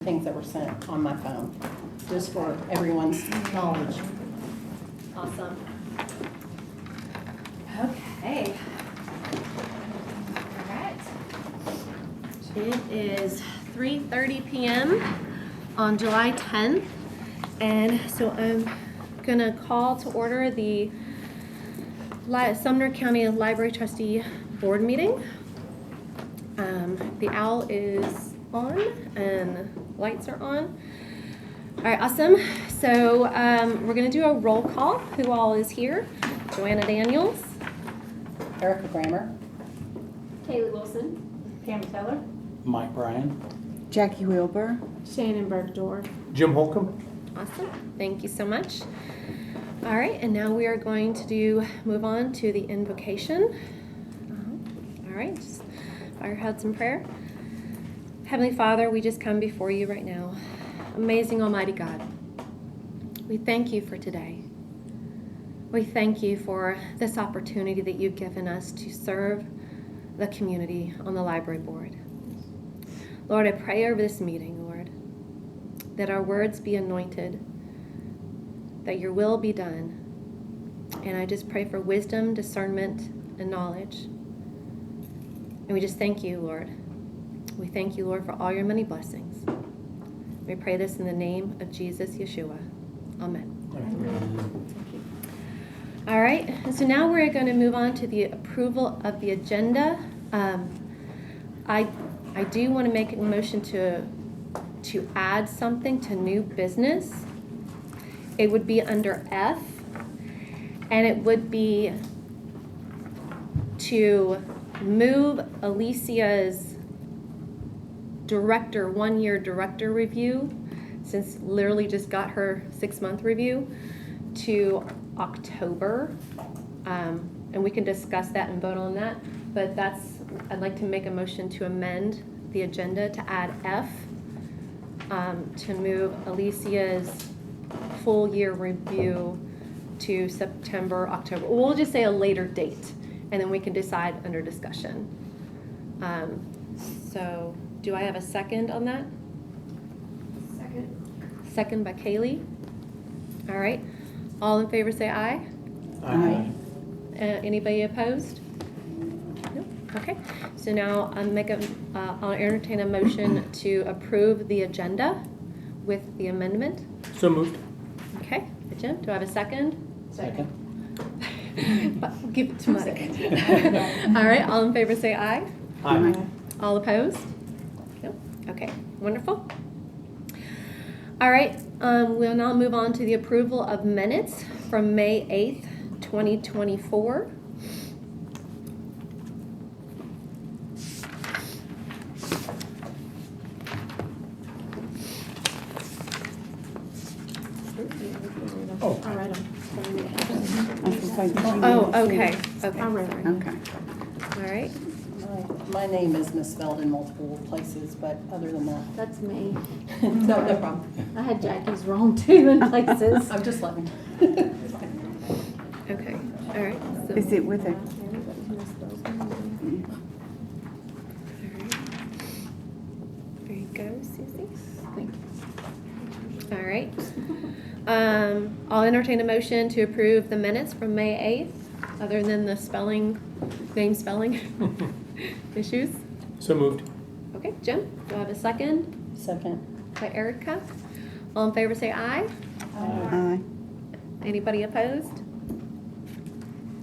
things that were sent on my phone, just for everyone's knowledge. Awesome. Okay. All right. It is 3:30 p.m. on July 10th, and so I'm gonna call to order the Sumner County Library Trustee Board meeting. The owl is on and lights are on. All right, awesome. So we're going to do a roll call. Who all is here? Joanna Daniels. Erica Grammer. Kaylee Wilson. Pam Teller. Mike Bryan. Jackie Wilbur. Shannon Bergdorf. Jim Holcomb. Awesome. Thank you so much. All right, and now we are going to move on to the invocation. All right, just bow your heads in prayer. Heavenly Father, we just come before you right now. Amazing Almighty God, we thank you for today. We thank you for this opportunity that you've given us to serve the community on the library board. Lord, I pray over this meeting, Lord, that our words be anointed, that your will be done. And I just pray for wisdom, discernment, and knowledge. And we just thank you, Lord. We thank you, Lord, for all your many blessings. We pray this in the name of Jesus, Yeshua. Amen. All right, and so now we're going to move on to the approval of the agenda. I do want to make a motion to add something to new business. It would be under F, and it would be to move Alicia's one-year director review, since literally just got her 6-month review, to October. And we can discuss that and vote on that, but I'd like to make a motion to amend the agenda to add F, to move Alicia's full year review to September, October. We'll just say a later date, and then we can decide under discussion. So do I have a second on that? Second. Second by Kaylee. All right. All in favor say aye. Aye. Anybody opposed? No. Okay. So now I'll entertain a motion to approve the agenda with the amendment. So moved. Okay. Jim, do I have a second? Second. Give it to Mike. All right. All in favor say aye. Aye. All opposed? No? Okay, wonderful. All right, we'll now move on to the approval of minutes from May 8th, 2024. Oh. I'll write them. Oh, okay, okay. I'll write them. Okay. All right. My name is misspelled in multiple places, but other than that, That's me. no problem. I had Jackie's wrong too in places. I'm just letting. Okay, all right. So, Is it with a, all right. There you go, Susie. Thank you. All right. I'll entertain a motion to approve the minutes from May 8th, other than the name spelling issues. So moved. Okay, Jim, do I have a second? Second. By Erica. All in favor say aye. aye. Anybody opposed?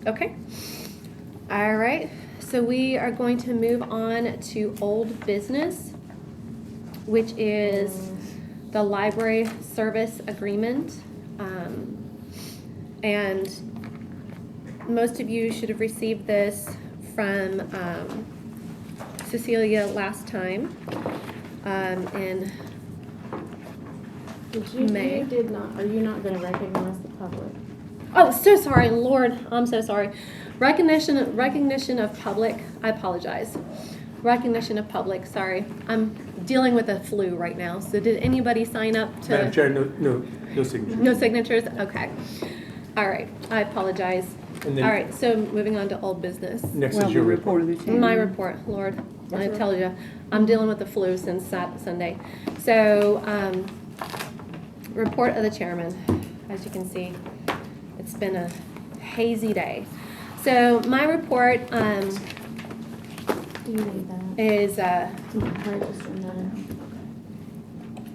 Okay. All right, so we are going to move on to old business, which is the library service agreement. And most of you should have received this from Cecilia last time. And May. You did not, are you not going to recognize the public? oh, so sorry, Lord, I'm so sorry. Recognition of public. I apologize. Recognition of public. Sorry, I'm dealing with a flu right now. So did anybody sign up to? Madam Chair, no signatures. No signatures. Okay. All right. I apologize. And then All right. So moving on to old business. next Well, is your the report. report of the chairman. My report, Lord. I tell you, I'm dealing with the flu since Sunday. So, report of the chairman. As you can see, it's been a hazy day. So my report Do you need that? is, Register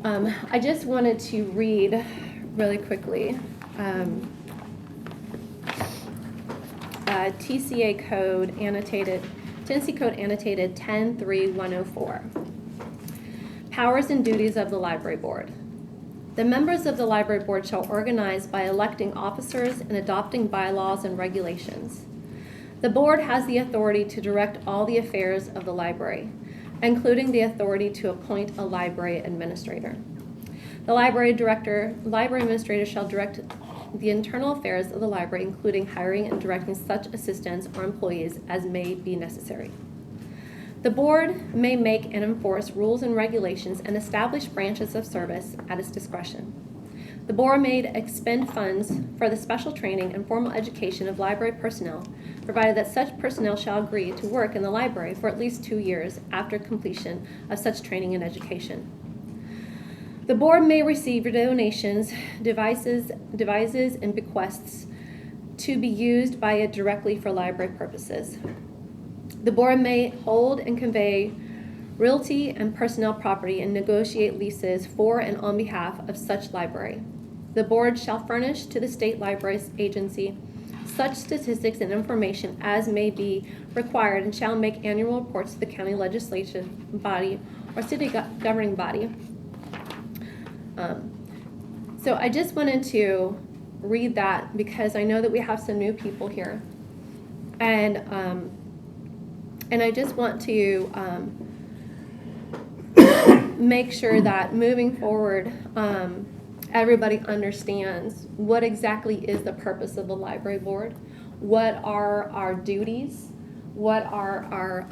that. I just wanted to read really quickly. TCA code annotated, Tennessee Code annotated 103104. Powers and duties of the library board. The members of the library board shall organize by electing officers and adopting bylaws and regulations. The board has the authority to direct all the affairs of the library, including the authority to appoint a library administrator. The library administrator shall direct the internal affairs of the library, including hiring and directing such assistants or employees as may be necessary. The board may make and enforce rules and regulations and establish branches of service at its discretion. The board may expend funds for the special training and formal education of library personnel, provided that such personnel shall agree to work in the library for at least 2 years after completion of such training and education. The board may receive donations, devices, and bequests to be used by it directly for library purposes. The board may hold and convey realty and personnel property and negotiate leases for and on behalf of such library. The board shall furnish to the state libraries agency such statistics and information as may be required and shall make annual reports to the county legislative body or city governing body. So I just wanted to read that because I know that we have some new people here. And I just want to make sure that moving forward, everybody understands what exactly is the purpose of the library board, what are our duties, what are our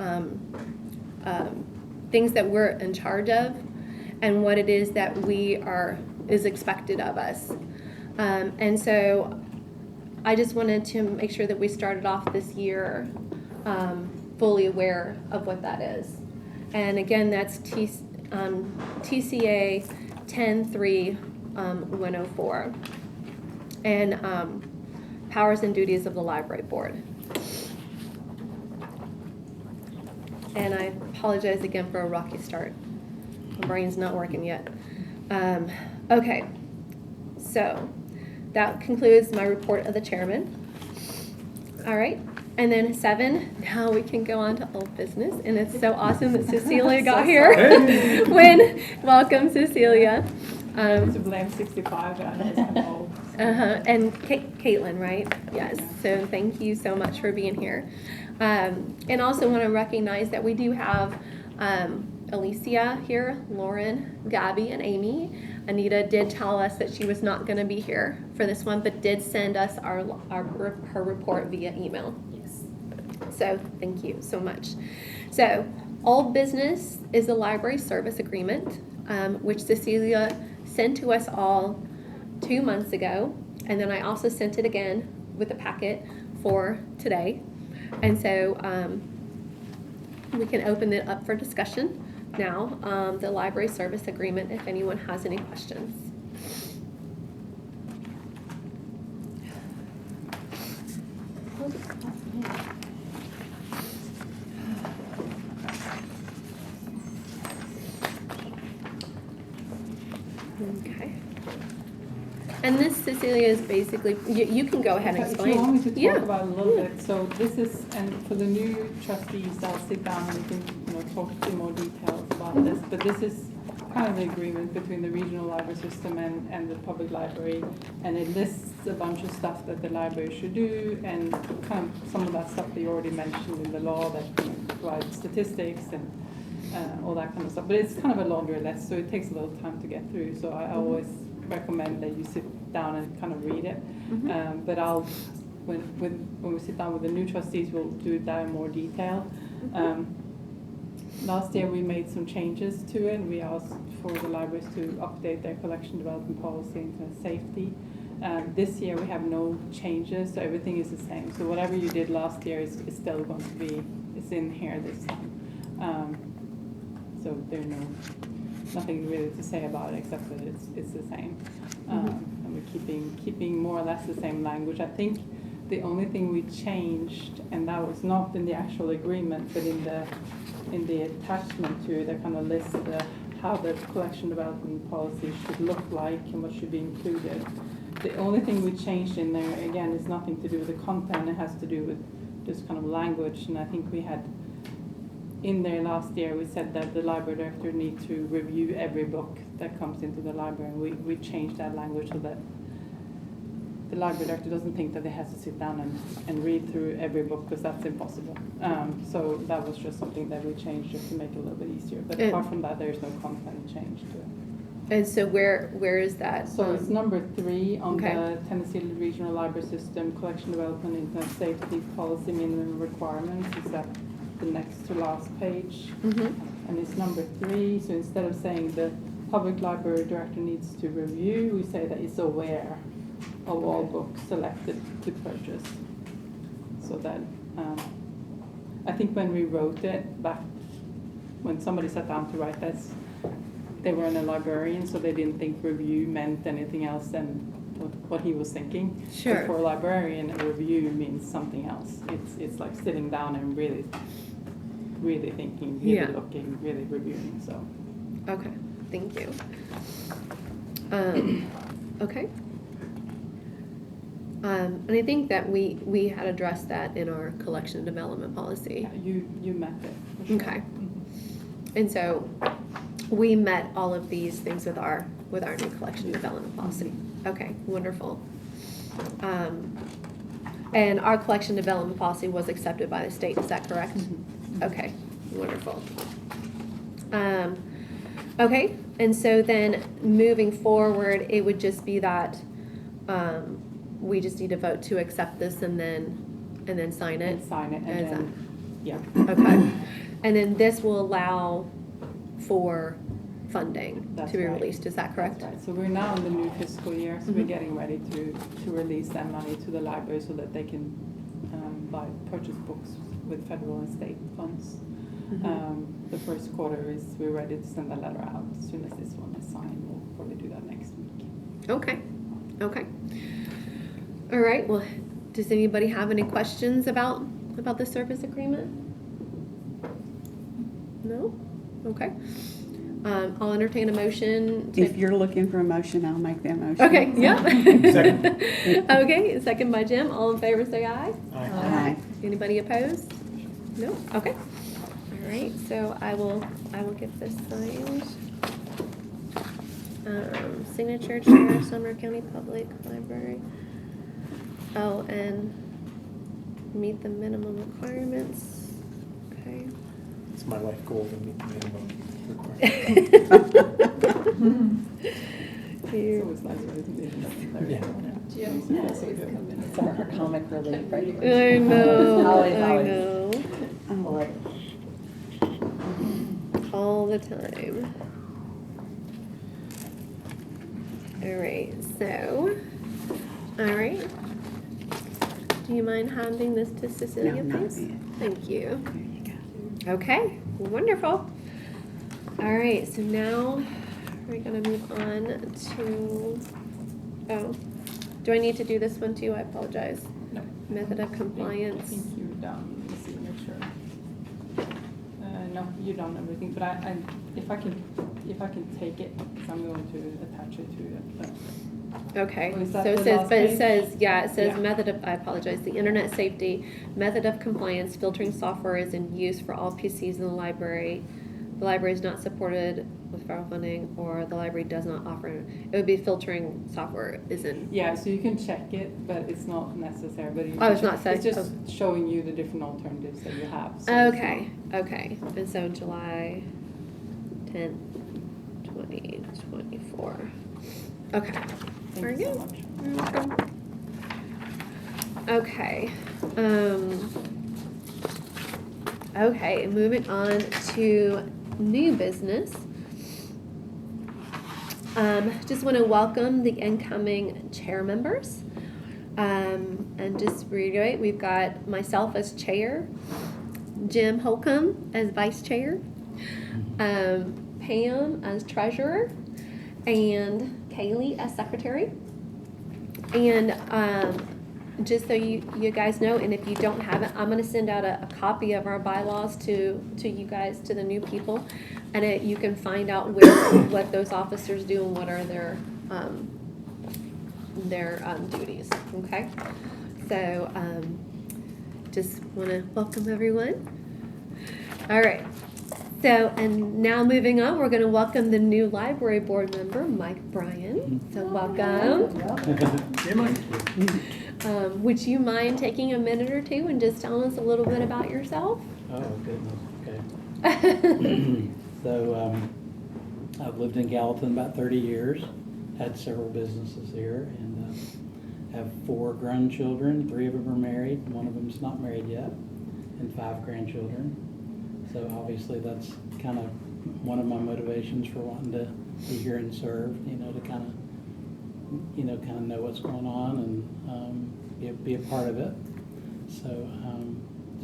things that we're in charge of, and what it is that is expected of us. And so I just wanted to make sure that we started off this year fully aware of what that is. And again, that's TCA 103104 and powers and duties of the library board. And I apologize again for a rocky start. My brain's not working yet. Okay, so that concludes my report of the chairman. All right, and then 7, now we can go on to old business, and it's so awesome that Cecilia got here. Welcome, Cecilia. To blame 65, but I know it's kind of old. And Caitlin, right? Yes, so thank you so much for being here. And also want to recognize that we do have Alicia here, Lauren, Gabby, and Amy. Anita did tell us that she was not going to be here for this one, but did send us her report via email. Yes. So thank you so much. So old business is a library service agreement, which Cecilia sent to us all 2 months ago, and then I also sent it again with a packet for today. And so we can open it up for discussion now, the library service agreement, if anyone has any questions. Okay. And this, Cecilia, is basically, you can go ahead and If explain. you want me to talk Yeah. about it a little bit, so this is, and for the new trustees, I'll sit down and we can, talk in more details about this, but this is kind of the agreement between the regional library system and the public library, and it lists a bunch of stuff that the library should do, and kind of some of that stuff that you already mentioned in the law that provides statistics and all that kind of stuff, but it's kind of a longer list, so it takes a little time to get through, so I always recommend that you sit down and kind of read it. But when we sit down with the new trustees, we'll do that in more detail. Last year we made some changes to it. We asked for the libraries to update their collection development policy and kind of safety. This year we have no changes, so everything is the same. So whatever you did last year is still going to be, it's in here this time. So there's nothing really to say about it except that it's the same. And we're keeping more or less the same language. I think the only thing we changed, and that was not in the actual agreement, but in the attachment to it, that kind of lists how the collection development policy should look like and what should be included. The only thing we changed in there, again, is nothing to do with the content. It has to do with just kind of language. And I think we had in there last year, we said that the library director needs to review every book that comes into the library. And we changed that language so that the library director doesn't think that they have to sit down and read through every book, because that's impossible. So that was just something that we changed just to make it a little bit easier. But apart from that, there's no content change to it. And so where is that? So it's number 3 on Okay. the Tennessee Regional Library System Collection Development Internet Safety Policy Minimum Requirements. Is that the next to last page? And it's number 3. So instead of saying the public library director needs to review, we say that it's aware of all books selected to purchase. So that I think when we wrote it back, when somebody sat down to write this, they weren't a librarian, so they didn't think review meant anything else than what he was thinking. Sure. But for a librarian, a review means something else. It's like sitting down and really thinking, really looking, really reviewing. So. Okay, thank you. Okay. And I think that we had addressed that in our collection and development policy. Yeah, you met it. For sure. Okay. And so we met all of these things with our new collection and development policy. Okay, wonderful. And our collection and development policy was accepted by the state, is that correct? Okay, wonderful. Okay, and so then moving forward, it would just be that we just need to vote to accept this and then sign it. And sign it, and As then, yeah. Okay, and then this will allow for funding That's to be right. released, is that correct? That's right. So we're now in the new fiscal year, so we're getting ready to release that money to the library so that they can purchase books with federal and state funds. The first quarter is we're ready to send that letter out. As soon as this one is signed, we'll probably do that next week. Okay, okay. All right, well, does anybody have any questions about the service agreement? No? Okay. I'll entertain a motion to. If you're looking for a motion, I'll make that motion. Okay, yeah. Second. Okay, second by Jim. All in favor, say aye. Aye. Anybody opposed? No? Okay. All right, so I will get this signed. Signature chair, Sumner County Public Library. Oh, and meet the minimum requirements. Okay. It's my life goal to meet the minimum requirements. It's always nice when it's in Yeah. Some of her comic relief, right? I know, Always, I always. know. I love it. All the time. All right, so, all right. Do you mind handing this to Cecilia, No, not please? me. Thank you. There you go. Okay, wonderful. All right, so now we're gonna move on to, oh, do I need to do this one too? I apologize. No. Method of I compliance. think you're done. Let me see, make sure. No, you've done everything, but if I can take it, because I'm going to attach it to it. Okay, Oh, is so that it the says, last but it page? says, yeah, it says Yeah. method of, I apologize, the internet safety, method of compliance, filtering software is in use for all PCs in the library. The library is not supported with federal funding, or the library does not offer, it would be filtering software is in. Yeah, so you can check it, but it's not necessary. But you Oh, can it's not check- It's said- just showing you the different alternatives that you have. So it's Okay, okay, and so July 10th, 2024. Okay. not- Very Thank you so good. much. Okay. Okay, moving on to new business. Just want to welcome the incoming chair members. And just reiterate, we've got myself as chair, Jim Holcomb as vice chair, Pam as treasurer, and Kaylee as secretary. And just so you guys know, and if you don't have it, I'm going to send out a copy of our bylaws to you guys, to the new people, and you can find out what those officers do and what are their duties. Okay, so just want to welcome everyone. All right. So, and now moving on, we're going to welcome the new library board member, Mike Bryan. So welcome. Hey, Mike. Would you mind taking a minute or two and just telling us a little bit about yourself? Oh, goodness, okay. So, I've lived in Gallatin about 30 years, had several businesses here, and have 4 grown children. 3 of them are married, one of them's not married yet, and 5 grandchildren. So obviously that's kind of one of my motivations for wanting to be here and serve, to kind of know what's going on and be a part of it. So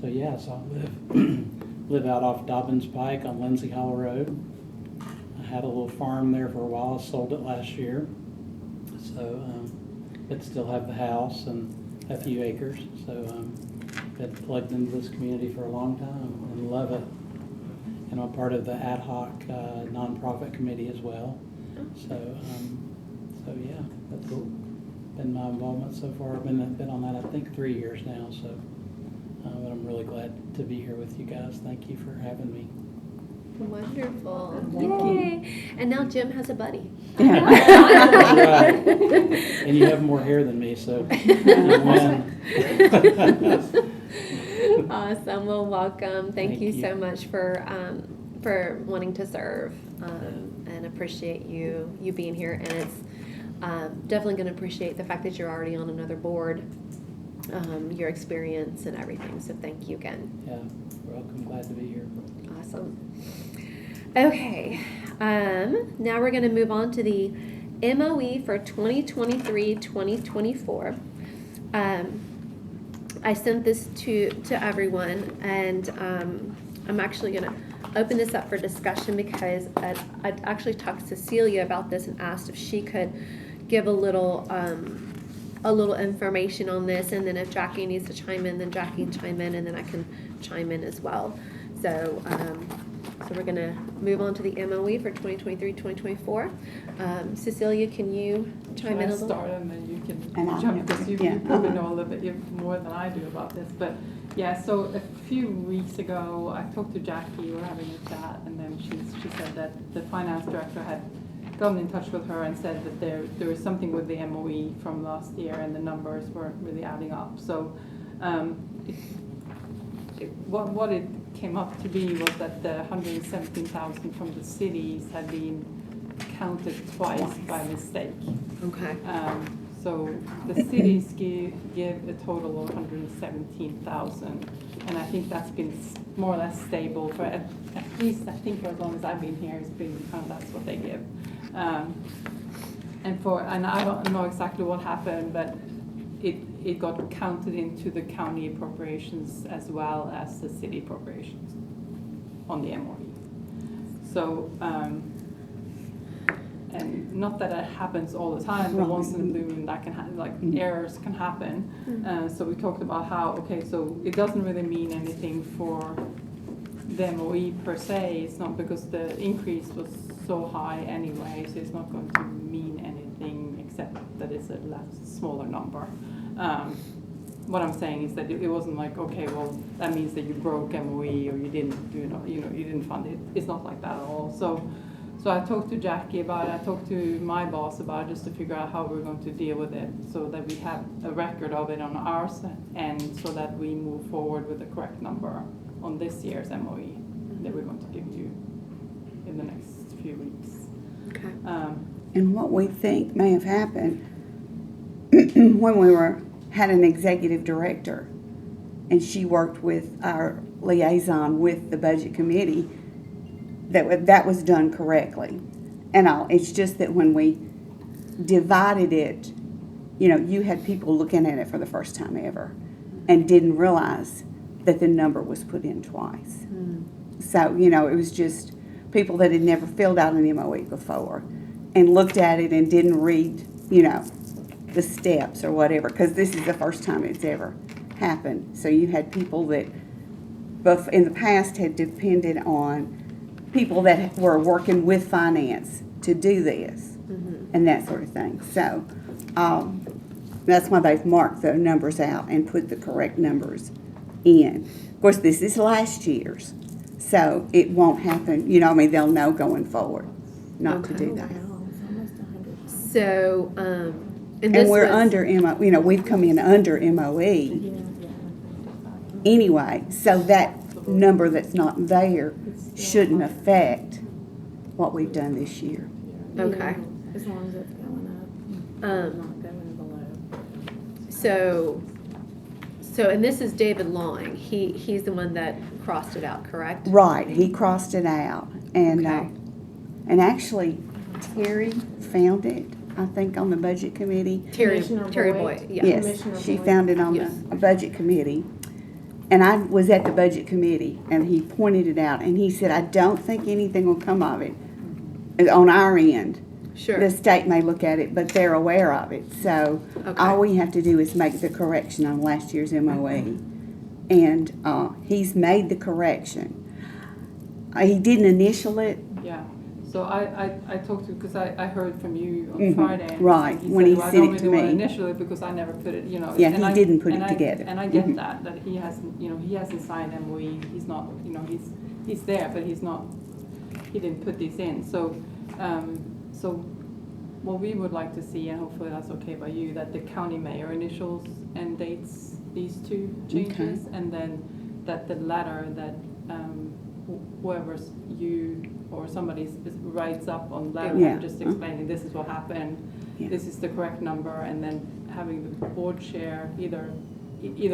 I live out off Dobbins Pike on Lindsay Hollow Road. I had a little farm there for a while. I sold it last year. So but still have the house and a few acres. So been plugged into this community for a long time and love it. And I'm part of the ad hoc nonprofit committee as well. So yeah, that's been my involvement so far. I've been on that I think 3 years now. So, but I'm really glad to be here with you guys. Thank you for having me. Wonderful. Thank Yay. And now Jim has a buddy. Yeah. Right. And you have more hair than me, so you win. Awesome. Well, welcome. Thank you you. so much for wanting to serve, and appreciate you being here. And it's definitely going to appreciate the fact that you're already on another board, your experience and everything. So thank you again. Yeah, welcome. Glad to be here. Awesome. Okay. Now we're going to move on to the MOE for 2023-2024. I sent this to everyone, and I'm actually going to open this up for discussion because I actually talked to Cecilia about this and asked if she could give a little information on this, and then if Jackie needs to chime in, then Jackie can chime in, and then I can chime in as well. So we're going to move on to the MOE for 2023-2024. Cecilia, can you chime in a little? Start and then you can And I'll jump because you yeah. probably know a little bit more than I do about this. But yeah, so a few weeks ago I talked to Jackie, we were having a chat, and then she said that the finance director had gotten in touch with her and said that there was something with the MOE from last year and the numbers weren't really adding up. So what it came up to be was that the 117,000 from the cities had been counted twice by mistake. Okay. So the cities give a total of 117,000, and I think that's been more or less stable for at least, I think, for as long as I've been here. It's been kind of that's what they give. And I don't know exactly what happened, but it got counted into the county appropriations as well as the city appropriations on the MOE. So, and not that it happens all the time, but once in a blue moon that can errors can happen. So we talked about how, so it doesn't really mean anything for the MOE per se. It's not, because the increase was so high anyway, so it's not going to mean anything except that it's a smaller number. What I'm saying is that it wasn't like, that means that you broke MOE or you didn't, you didn't fund it. It's not like that at all. So I talked to Jackie about it. I talked to my boss about it just to figure out how we're going to deal with it, so that we have a record of it on ours, and so that we move forward with the correct number on this year's MOE that we're going to give you in the next few weeks. Okay. And what we think may have happened when we had an executive director, and she worked with our liaison with the budget committee, that was done correctly. And it's just that when we divided it, you had people looking at it for the first time ever and didn't realize that the number was put in twice. So, you know, it was just people that had never filled out an MOE before and looked at it and didn't read, you know, the steps or whatever, because this is the first time it's ever happened. So you had people that in the past had depended on people that were working with finance to do this and that sort of thing. So that's why they've marked the numbers out and put the correct numbers in. Of course, this is last year's, so it won't happen, you know, I mean, they'll know going forward not to do that. Wow, it's almost 100. So, And this we're was- under MO, you know, we've come in under MOE Yeah. anyway, so that number that's not there shouldn't affect what we've done this year. Okay. Yeah, as long as it's going up, Um, not going below. So, and this is David Lawing. He's the one that crossed it out, correct? Right, he crossed it out, and Okay. Actually, Terry found it, I think, on the budget committee. Terry Commissioner Boyd, Boyd. yeah. Yes, Commissioner she Boyd. found it on Yes. the budget committee. And I was at the budget committee, and he pointed it out, and he said, I don't think anything will come of it on our end. Sure. The state may look at it, but they're aware of it. So Okay. all we have to do is make the correction on last year's MOE. And he's made the correction. He didn't initial it. Yeah, so I talked to, because I heard from you on Mhm, Friday. and right, when said, he "Well, I sent don't it to really want me." initial it because I never put it, you know. Yeah, and he I- didn't put and it I- together. And I get Mhm. that he hasn't, you know, he hasn't signed MOE, he's not, you know, he's there, but he's not, he didn't put these in. So, so what we would like to see, and hopefully that's okay by you, that the county mayor initials and dates these two changes, and then that the letter that whoever's you or somebody writes up on letter, Yeah. just explaining this is what happened, Yeah. this is the correct number, and then having the board chair, either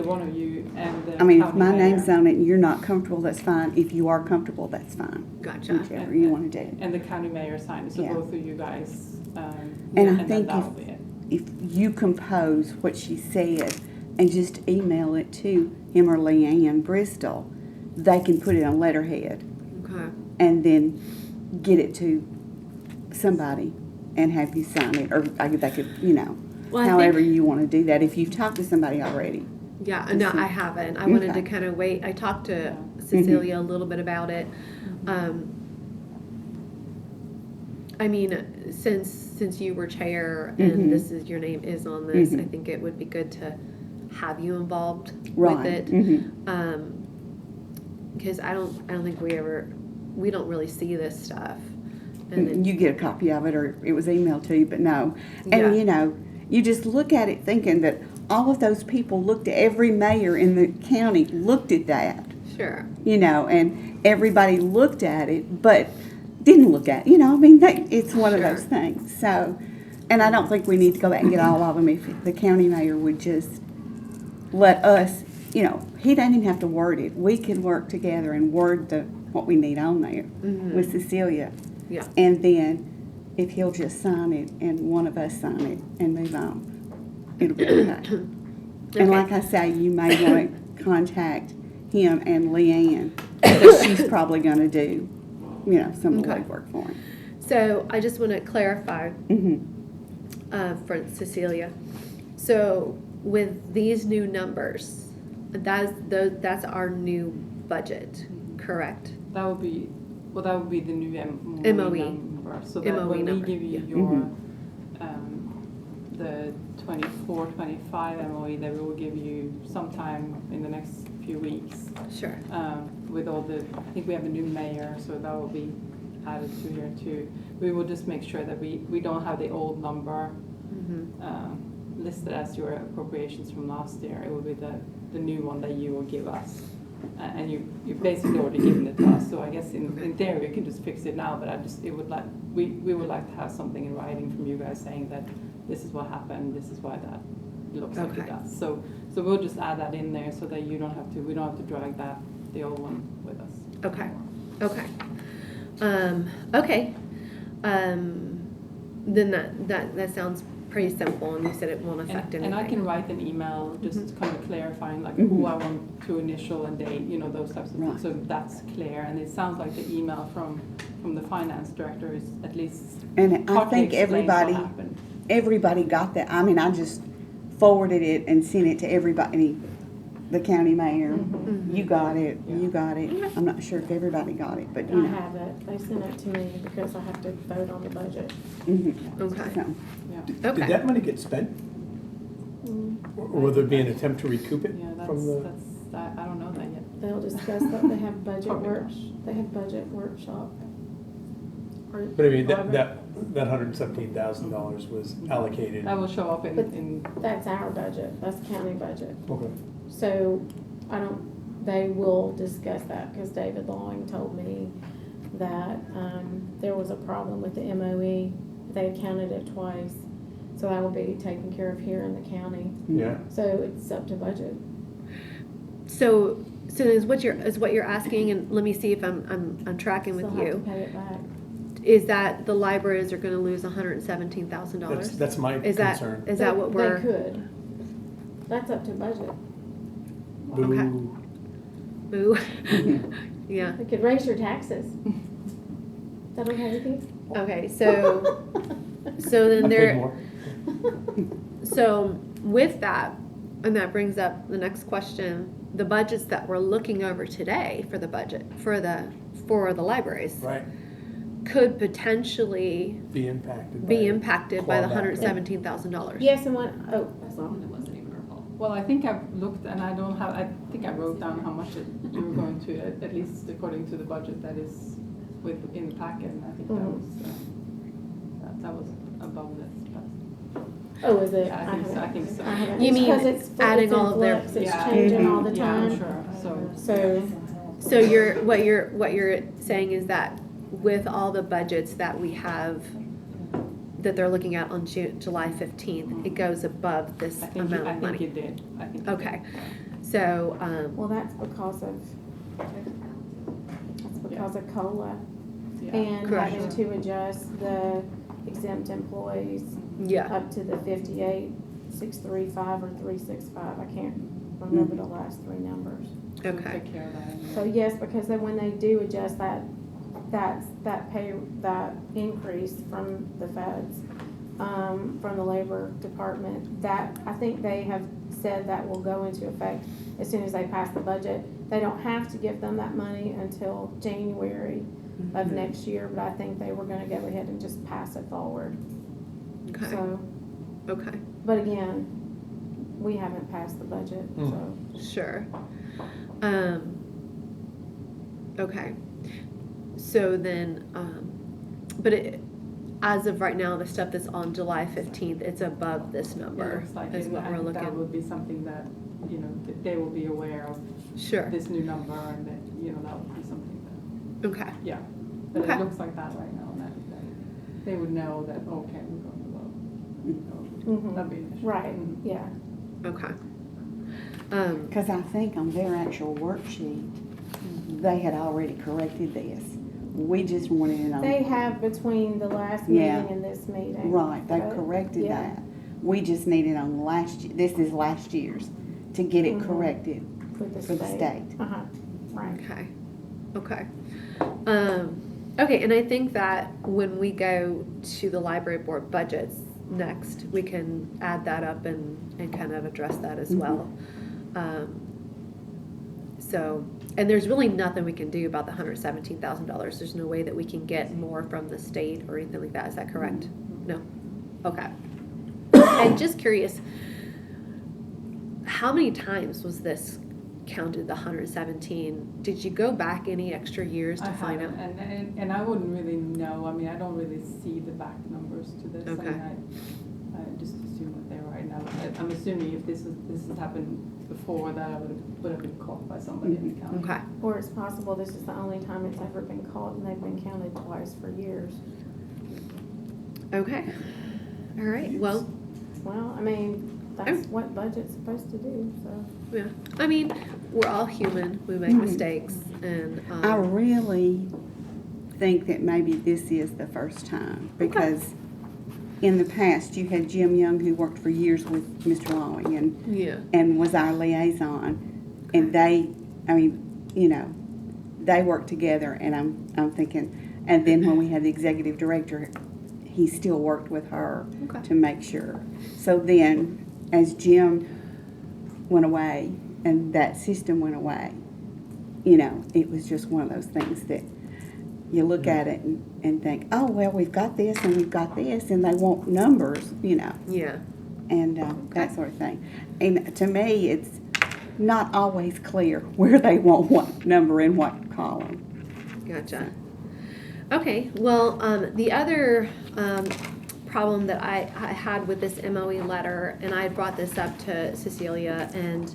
one of you and the I mean, if county my mayor. name's on it and you're not comfortable, that's fine. If you are comfortable, that's fine. Gotcha. Whichever you want to do. And the county mayor signed it, so Yeah. both of you guys. And I then think that'll be it. if you compose what she said and just email it to him or Leanne Bristol, they can put it on letterhead Okay. and then get it to somebody and have you sign it, or they could, you know, Well, I however think- you want to do that, if you've talked to somebody already. Yeah, no, I haven't. I wanted to Okay. kind of wait. I talked to Cecilia a little bit about it. I mean, since you were chair and this is your name is on this, I think it would be good to have you involved Right. with it. Mhm. Because I don't think we don't really see this stuff. And then, You get a copy of it, or it was emailed to you, but no. Yeah. And, you know, you just look at it thinking that all of those people looked at, every mayor in the county looked at that, sure. you know, and everybody looked at it, but didn't look at it. You know, I mean, it's one of Sure. those things. So, and I don't think we need to go back and get all of them if the county mayor would just let us, you know, he doesn't even have to word it. We can work together and word what we need on there with Cecilia. Yeah. And then if he'll just sign it and one of us sign it and move on, it'll be okay. And like I say, you may want to contact him and Leanne, because she's probably going to do, you know, some of the Okay. legwork for him. So I just want to clarify for Cecilia. So with these new numbers, that's our new budget, correct? That would be the new MOE. number. So that MOE when number, we give you yeah. your, the 24-25 MOE, that we will give you sometime in the next few weeks. Sure. With all I think we have a new mayor, so that will be added to here too. We will just make sure that we don't have the old number listed as your appropriations from last year. It will be the new one that you will give us. And you basically already given it to us, so I guess in theory we can just fix it now, but we would like to have something in writing from you guys saying that this is what happened, this is why that looks like it does. So we'll just add that in there so that we don't have to drag the old one with us. Okay. Okay. Okay. Then that sounds pretty simple, and you said it won't affect anything. And I can write an email just Mhm. kind of clarifying like Mhm. who I want to initial and date, you know, those types of Right. things. So that's clear. And it sounds like the email from the finance director is at least And I partly think explains what everybody, happened. everybody got that. I mean, I just forwarded it and sent it to everybody, the county mayor. Mhm. You got it, you Yeah. got it. I'm not sure if everybody got it, but I you know. have it. They sent it to me because I have to vote on the budget. Mhm. Okay. So, Yeah. Okay. Did that money get spent? Or will there be an attempt to recoup it Yeah, from the? I don't know that yet. They'll discuss that. They have budget Probably work. not. They have budget workshop. Or- But I mean, Robert? that $117,000 was allocated. That will show up But- in That's our budget. That's county budget. Okay. So they will discuss that because David Lawing told me that there was a problem with the MOE. They had counted it twice. So that will be taken care of here in the county. Yeah. So it's up to budget. So is what you're asking, and let me see if I'm tracking with Still have to you, pay it back. is that the libraries are gonna lose $117,000? That's my Is that, concern. is that what we're? They could. That's up to budget. Okay. Boo. Boo. Yeah, They could raise your taxes. Is that okay with you? okay, so then I paid there, more. so with that, and that brings up the next question, the budgets that we're looking over today for the budget, for the libraries, Right. could potentially Be impacted. be by it. impacted by the Clawback. $117,000. Yes, and what, oh, Well, I think I've looked and I think I wrote down how much you were going to, at least according to the budget that is in the packet, and I think that was above this. oh, is it? Yeah, I think so. haven't- You it's mean 'cause it's adding in all of their- flux, It's Yeah. changing all the Yeah, I'm time. sure, so. So, So what you're saying is that with all the budgets that we have, that they're looking at on July 15th, it goes above this I amount of think money? it did. I think it Okay, so, well, that's because of COLA did. Yeah. and Correct. having to adjust the exempt employees yeah, up to the 58,635 or 365. I can't remember the last three numbers. So we'll okay, take care of that. So yes, because then when they do adjust that increase from the feds, from the labor department, that, I think they have said that will go into effect as soon as they pass the budget. They don't have to give them that money until January of next year, but I think they were gonna go ahead and just pass it forward. okay, So, okay, but again, we haven't passed the budget, so. sure. Okay, so then, as of right now, the stuff that's on July 15th, it's above this It number, looks like is it, what we're and that looking, would be something that, you know, they will be aware of sure, this new number, and that, you know, that would be something that, okay, yeah. But Okay. it looks like that right now, that they would know that, okay, we're going below. Mhm. That'd be an issue. Right, Mhm. yeah. okay. Because I think on their actual worksheet, they had already corrected this. We just wanted it on. They have between the last Yeah. meeting and this meeting. Right, they But, corrected yeah. that. We just needed on this is last year's, to get it Mhm. corrected. For the For the state. state. Uh-huh, right. Okay, okay. Okay, and I think that when we go to the library board budgets next, we can add that up and kind of address that as well. So, and there's really nothing we can do about the $117,000. There's no way that we can get more from the state or anything like that, is that correct? No? Okay. And just curious, how many times was this counted, the 117? Did you go back any extra years to I find out? haven't, and I wouldn't really know, I mean, I don't really see the back numbers to this. Okay. I mean, I just assume that they're right now. I'm assuming if this has happened before, that I would have been caught by somebody in the county. Okay, Or it's possible this is the only time it's ever been caught and they've been counted twice for years. okay. All right, well, Well, I mean, that's what budget's supposed to do, so. yeah, I mean, we're all human, we make mistakes, and, I really think that maybe this is the first time, because in the past, you had Jim Young, who worked for years with Mr. Lawing Yeah. and was our liaison. And they, I mean, you know, they worked together, and I'm thinking, and then when we had the executive director, he still worked with her Okay. to make sure. So then, as Jim went away and that system went away, you know, it was just one of those things that you look at it and think, oh, well, we've got this and we've got this, and they want numbers, you know, Yeah. and that sort of thing. And to me, it's not always clear where they want what number in what column. Gotcha. Okay, well, the other problem that I had with this MOE letter, and I brought this up to Cecilia and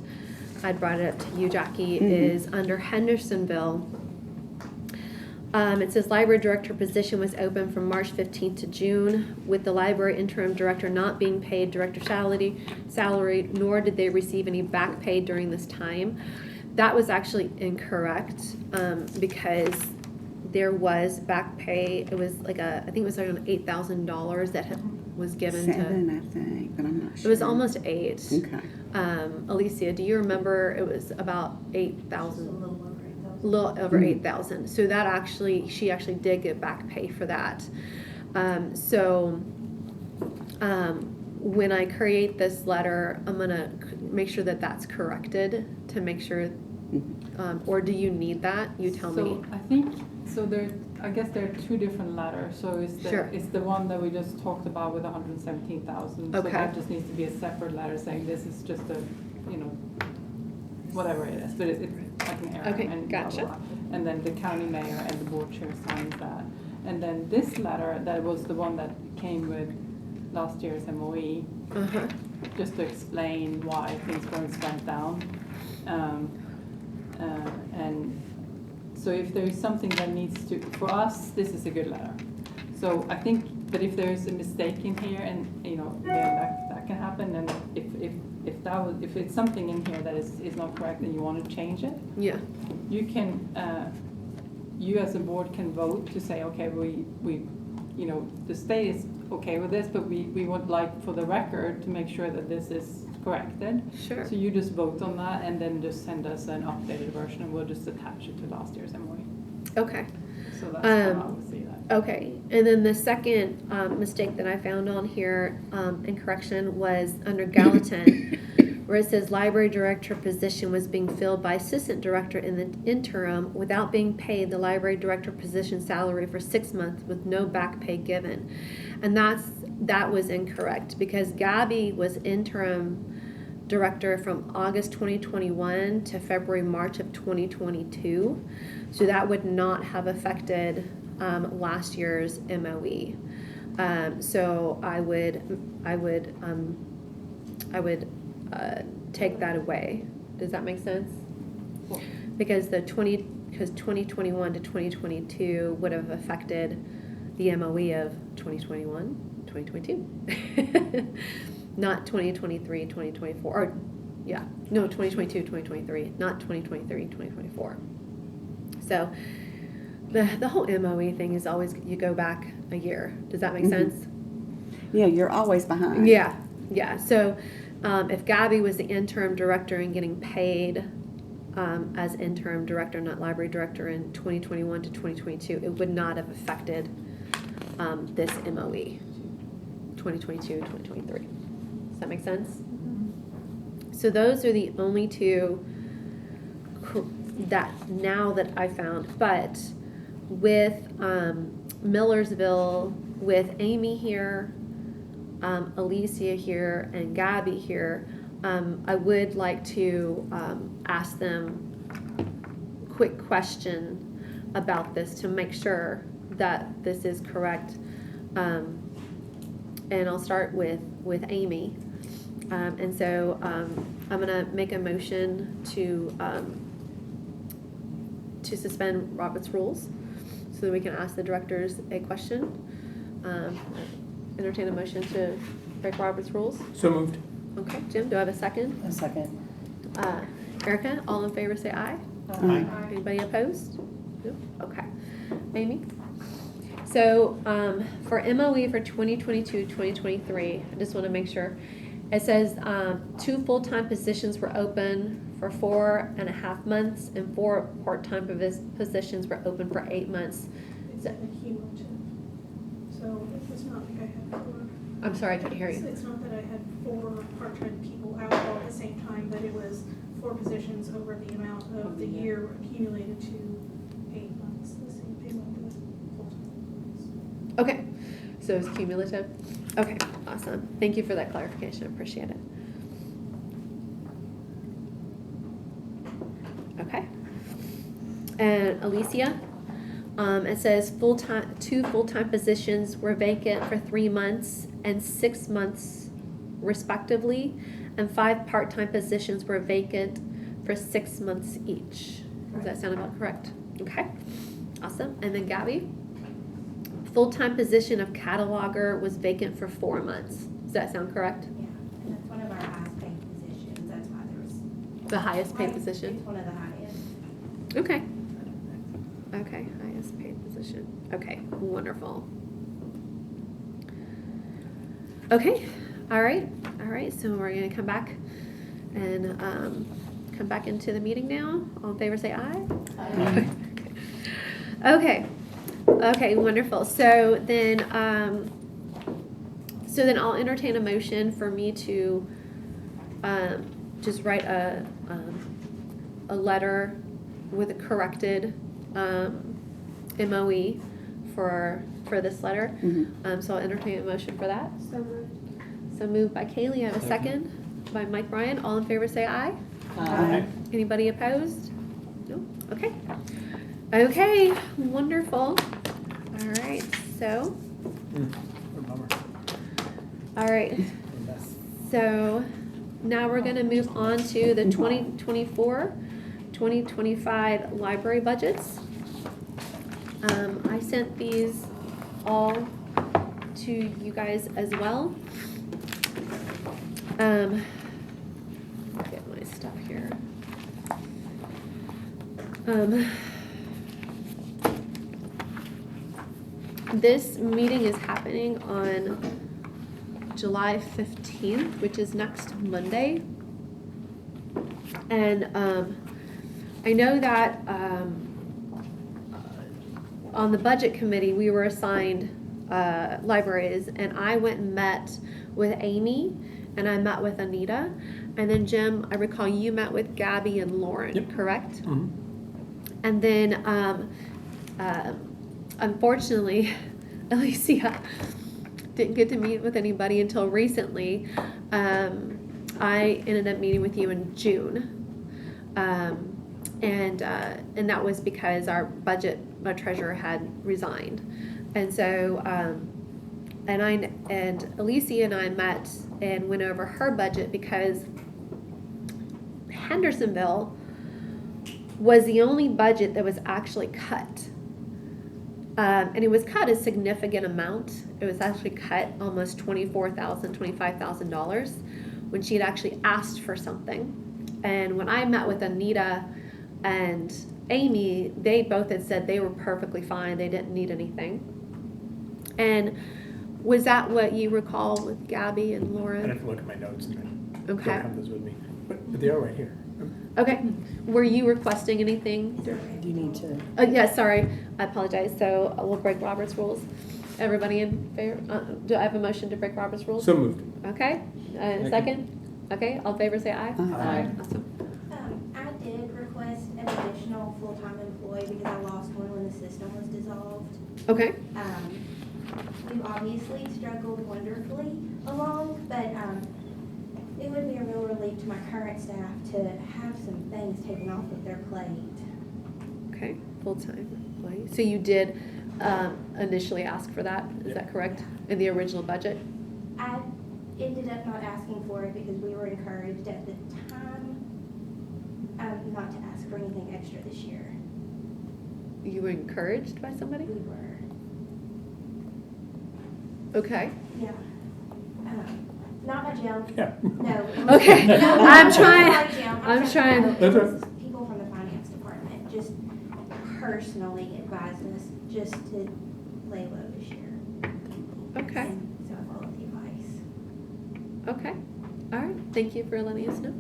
I brought it up to you, Jackie, is under Hendersonville. It says library director position was open from March 15th to June, with the library interim director not being paid director salary, nor did they receive any back pay during this time. That was actually incorrect, because there was back pay. It was like I think it was like $8,000 that was given to. 7, I think, but I'm not It sure. was almost 8. Okay. Alicia, do you remember? It was about 8,000. Little over 8,000. So that actually, she actually did get back pay for that. When I create this letter, I'm gonna make sure that that's corrected to make sure. Or do you need that? You tell me. So I think, so there, I guess there are 2 different letters. So Sure. it's the one that we just talked about with 117,000. Okay. So that just needs to be a separate letter saying this is just a, you know, whatever it is, but it's like an error. Okay, and gotcha. blah, blah, blah. And then the county mayor and the board chair signs that. And then this letter, that was the one that came with last year's MOE, Uh-huh. just to explain why things weren't spent down. And so if there is something that needs to, for us, this is a good letter. So I think, but if there is a mistake in here, and you know, that can happen, and if it's something in here that is not correct and you want to change it, Yeah. you can, you as a board can vote to say, okay, we, you know, the state is okay with this, but we would like for the record to make sure that this is corrected. Sure. So you just vote on that and then just send us an updated version, and we'll just attach it to last year's MOE. Okay. So that's how I would see that. Okay, and then the second mistake that I found on here in correction was under Gallatin, where it says library director position was being filled by assistant director in the interim without being paid the library director position salary for 6 months with no back pay given. And that was incorrect, because Gabby was interim director from August 2021 to March of 2022. So that would not have affected last year's MOE. So I would take that away. Does that make sense? Because 2021 to 2022 would have affected the MOE of 2021, 2022. Not 2023, 2024, or yeah, no, 2022, 2023, not 2023, 2024. So the whole MOE thing is always, you go back a year. Does that make sense? Yeah, you're always behind. Yeah. So if Gabby was the interim director and getting paid as interim director, not library director, in 2021 to 2022, it would not have affected this MOE, 2022, 2023. Does that make sense? So those are the only 2 that now that I found. But with Millersville, with Amy here, Alicia here, and Gabby here, I would like to ask them a quick question about this to make sure that this is correct. And I'll start with Amy. And so I'm going to make a motion to suspend Robert's rules so that we can ask the directors a question. Entertain a motion to break Robert's rules. So moved. Okay, Jim, do I have a second? A second. Erica, all in favor say aye. Aye. Anybody opposed? No? Okay. Amy? So, for MOE for 2022, 2023, I just want to make sure. It says, 2 full-time positions were open for 4.5 months and 4 part-time positions were open for 8 months. It's an cumulative. So it's not like I had 4. I'm sorry, I can't hear you. It's not that I had 4 part-time people out all at the same time, but it was 4 positions over the amount of the year accumulated to 8 months, the same payment with full-time. Okay, so it's cumulative? Okay, awesome. Thank you for that clarification, I appreciate it. Okay. And Alicia, it says 2 full-time positions were vacant for 3 months and 6 months respectively, and 5 part-time positions were vacant for 6 months each. Does that sound about correct? Okay, awesome. And then Gabby? Full-time position of cataloger was vacant for 4 months. Does that sound correct? Yeah, and that's one of our highest paid positions, that's why there was. The highest paid position? It's one of the highest. Okay. Okay, highest paid position. Okay, wonderful. Okay, all right, so we're gonna come back and come back into the meeting now. All in favor say aye. Aye. Okay. Okay, wonderful. So then I'll entertain a motion for me to just write a letter with a corrected MOE for this letter. So I'll entertain a motion for that. So moved. So moved by Kaylee. I have a second by Mike Bryan. All in favor say aye. Aye. Anybody opposed? No? Okay. Okay, wonderful. All right, so, all right. So now we're gonna move on to the 2024, 2025 library budgets. I sent these all to you guys as well. Get my stuff here. This meeting is happening on July 15th, which is next Monday. And I know that on the budget committee, we were assigned libraries, and I went and met with Amy, and I met with Anita. And then Jim, I recall you met with Gabby and Lauren, Yep. correct? Mm-hmm. And then unfortunately, Alicia didn't get to meet with anybody until recently. I ended up meeting with you in June, and that was because our treasurer had resigned, and so and Alicia and I met and went over her budget because Hendersonville was the only budget that was actually cut. And it was cut a significant amount. It was actually cut almost $24,000, $25,000 when she had actually asked for something. And when I met with Anita and Amy, they both had said they were perfectly fine. They didn't need anything. And was that what you recall with Gabby and Lauren? I'd have to look at my notes and I Okay. don't have those with me. But they are right here. Okay. Were you requesting anything? Do you need to? Yeah, sorry. I apologize. So we'll break Robert's rules. Everybody in favor? Do I have a motion to break Robert's rules? So moved. Okay. Second? Okay. All in favor say aye. Aye. Awesome. I did request an additional full-time employee because I lost one when the system was dissolved. Okay. We've obviously struggled wonderfully along, but it would be a real relief to my current staff to have some things taken off of their plate. Okay. Full-time employee. So you did initially ask for that. Is that correct? In the original budget? I ended up not asking for it because we were encouraged at the time not to ask for anything extra this year. You were encouraged by somebody? We were. Okay. Yeah. Not by Jim. Yeah. No. Okay. No, I'm trying. not by Jim. I'm trying. No, it That's was people from the finance department just personally advised us just to lay low this year. Okay, And so I followed the advice. okay. All right, thank you for letting us know.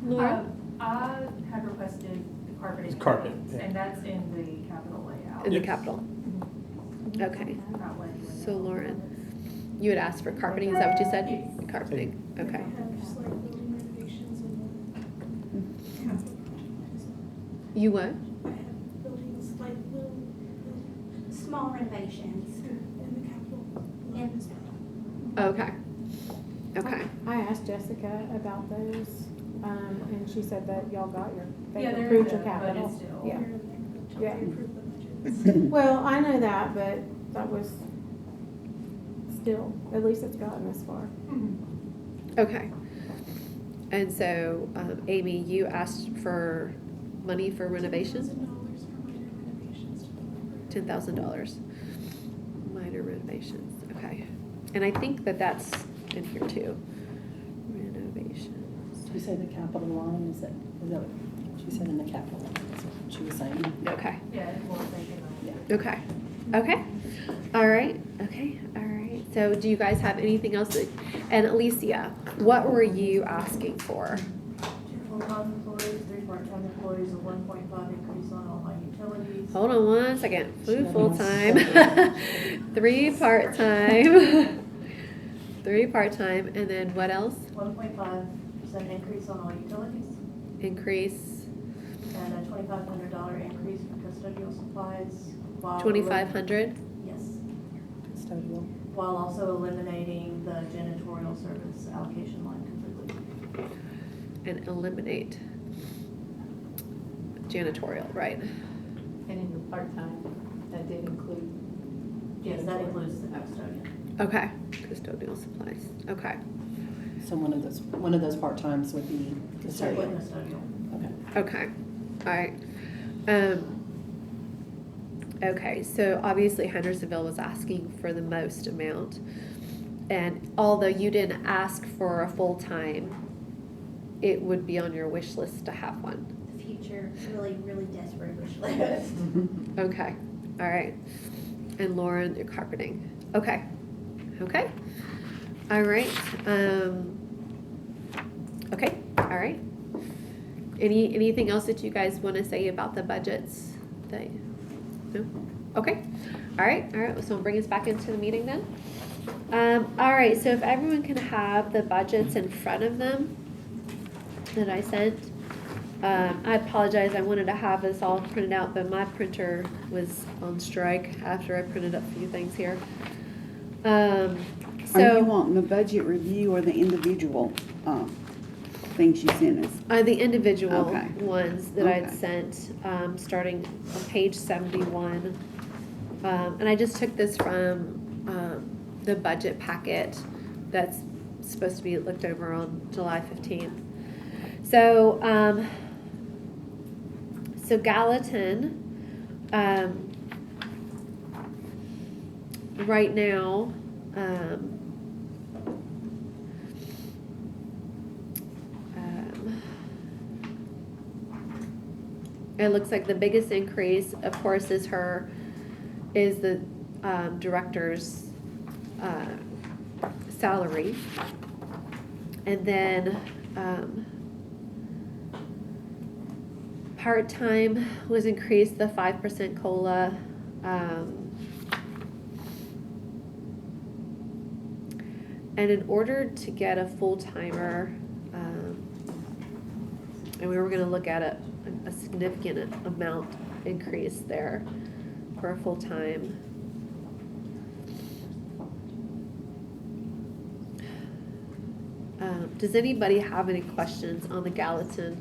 Laura? I had requested the carpeting. It's carpet, elements, yeah. And that's in the capital layout. In the Yes. capital? Okay. Not letting you So know. Lauren, you had asked for carpeting, is that what you said? Yes. Carpeting, okay. I have just like building renovations and capital project as well. You what? I have buildings like little, Small renovations. in the capital line as well. Okay. Okay. I asked Jessica about those, and she said that y'all got your, they Yeah, they're approved in your the budget capital. still. Yeah. They're in there until Yeah. they approve the budgets. Well, I know that, but that was still, at least it's gotten this far. Okay. And so, Amy, you asked for money for renovations? $10,000 for minor renovations to the library. $10,000. Minor renovations, okay. And I think that that's in here too. Renovations. Did you say the capital line, is that what she said in the capital line, that's what she was saying? Okay, Yeah, and we're thinking of. Yeah. okay, okay. All right, okay, all right. So do you guys have anything else that, and Alicia, what were you asking for? 2 full-time employees, 3 part-time employees, a 1.5 increase on all my utilities. Hold on one second. Food full-time, 3 part-time, 3 part-time, and then what else? 1.5% increase on all utilities, Increase and a $2,500 increase for custodial supplies. 2,500? Yes, Custodial. while also eliminating the janitorial service allocation line completely. And eliminate janitorial, right? And in the part-time, that did include. Yes, that includes the custodian. Okay, custodial supplies, okay, So one of those part-times would be Custodial. custodial. Okay. okay, all right. Okay, so obviously Hendersonville was asking for the most amount. And although you didn't ask for a full-time, it would be on your wish list to have one. The future, really, really desperate wish list. Okay, all right. And Lauren, your carpeting. Okay, okay. All right. Okay, all right. Anything else that you guys want to say about the budgets? No? Okay. All right, so we'll bring us back into the meeting then. All right, so if everyone can have the budgets in front of them that I sent. I apologize, I wanted to have this all printed out, but my printer was on strike after I printed up a few things here. Are you wanting the budget review or the individual things you sent us? The individual Okay. ones that I'd Okay. sent, starting on page 71. And I just took this from the budget packet that's supposed to be looked over on July 15th. So, so Gallatin, right now, it looks like the biggest increase, of course, is the director's salary. And then part-time was increased, the 5% COLA. And in order to get a full-timer, and we were going to look at a significant amount increase there for a full-time. Does anybody have any questions on the Gallatin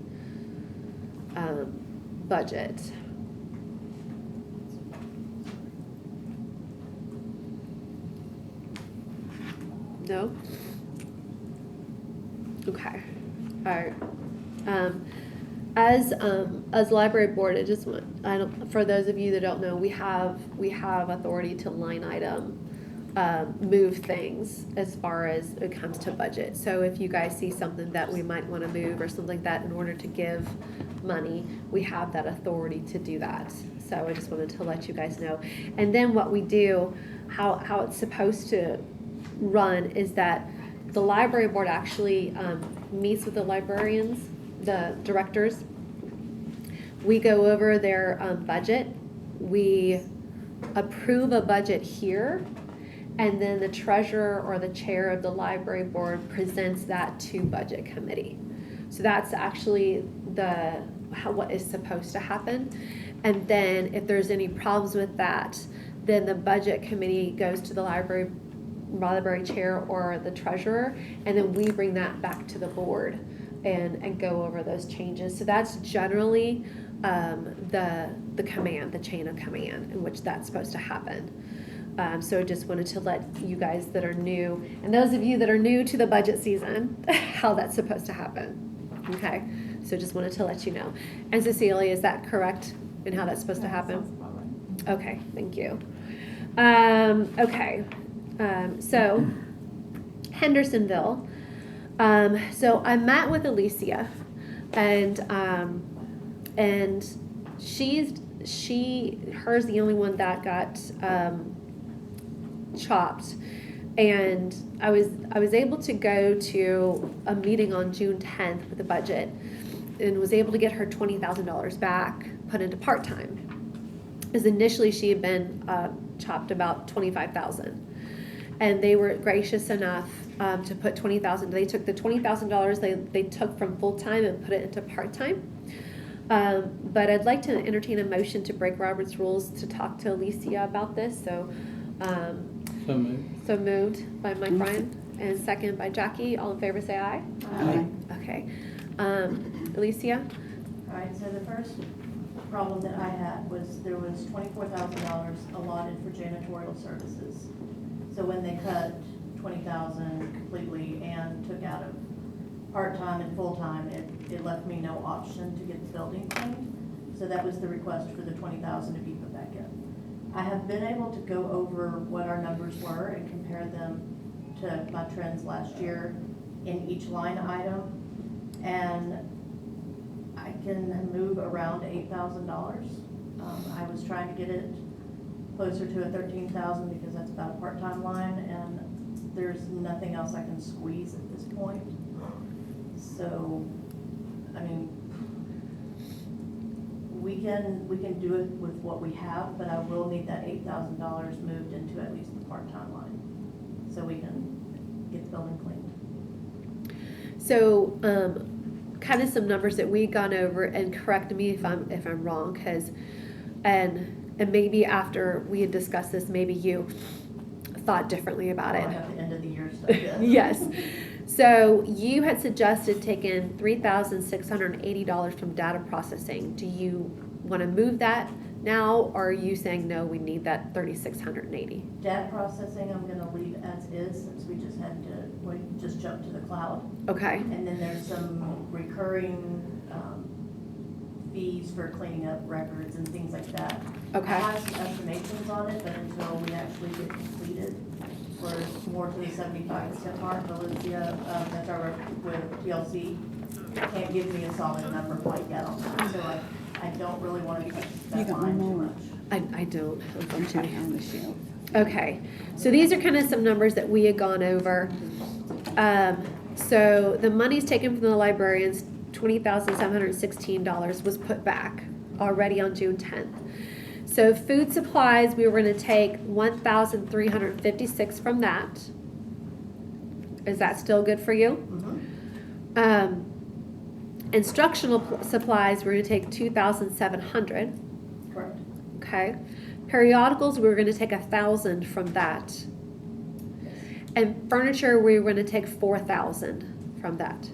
budget? No? Okay. All right. As library board, for those of you that don't know, we have authority to line item move things as far as it comes to budget. So if you guys see something that we might want to move or something like that in order to give money, we have that authority to do that. So I just wanted to let you guys know. And then what we do, how it's supposed to run is that the library board actually meets with the librarians, the directors. We go over their budget. We approve a budget here, and then the treasurer or the chair of the library board presents that to budget committee. So that's actually what is supposed to happen. And then if there's any problems with that, then the budget committee goes to the library chair or the treasurer, and then we bring that back to the board and go over those changes. So that's generally the command, the chain of command in which that's supposed to happen. So I just wanted to let you guys that are new, and those of you that are new to the budget season, how that's supposed to happen. Okay, so just wanted to let you know. And Cecilia, is that correct in how that's supposed to happen? Sounds about right. Okay, thank you. So Hendersonville. So I met with Alicia, and hers the only one that got chopped. And I was able to go to a meeting on June 10th with the budget, and was able to get her $20,000 back, put into part-time. As initially she had been chopped about $25,000, and they were gracious enough to put $20,000. They took the $20,000 they took from full-time and put it into part-time. But I'd like to entertain a motion to break Robert's rules to talk to Alicia about this. So moved. So moved by Mike Bryan and second by Jackie. All in favor say aye. Aye. Okay. Alicia? All right, so the first problem that I had was there was $24,000 allotted for janitorial services. So when they cut $20,000 completely and took out of part-time and full-time, it left me no option to get the building cleaned. So that was the request for the $20,000 to be put back in. I have been able to go over what our numbers were and compare them to my trends last year in each line item. And I can move around $8,000. I was trying to get it closer to a $13,000 because that's about a part-time line, and there's nothing else I can squeeze at this point. So, I mean, we can do it with what we have, but I will need that $8,000 moved into at least the part-time line, so we can get the building cleaned. So, kind of some numbers that we've gone over, and correct me if I'm wrong, because and maybe after we had discussed this, maybe you thought differently about it. I have the end of the year stuff. Yeah. Yes. So you had suggested taking $3,680 from data processing. Do you want to move that now, or are you saying no, we need that $3,680? Data processing, I'm gonna leave as is, since we just jumped to the cloud. Okay. And then there's some recurring fees for cleaning up records and things like that. Okay. I have some estimations on it, but until we actually get completed, we're more to the 75% mark. Alicia, that's our rep with TLC, can't give me a solid number quite yet on that. So I don't really want to touch that line too much. I don't, unfortunately. On the shelf. Okay, so these are kind of some numbers that we had gone over. So the money's taken from the librarians, $20,716 was put back already on June 10th. So food supplies, we were going to take $1,356 from that. Is that still good for you? Mm-hmm. Instructional supplies, we're going to take $2,700. Correct. Okay. Periodicals, we were going to take $1,000 from that. And furniture, we were going to take $4,000 from that.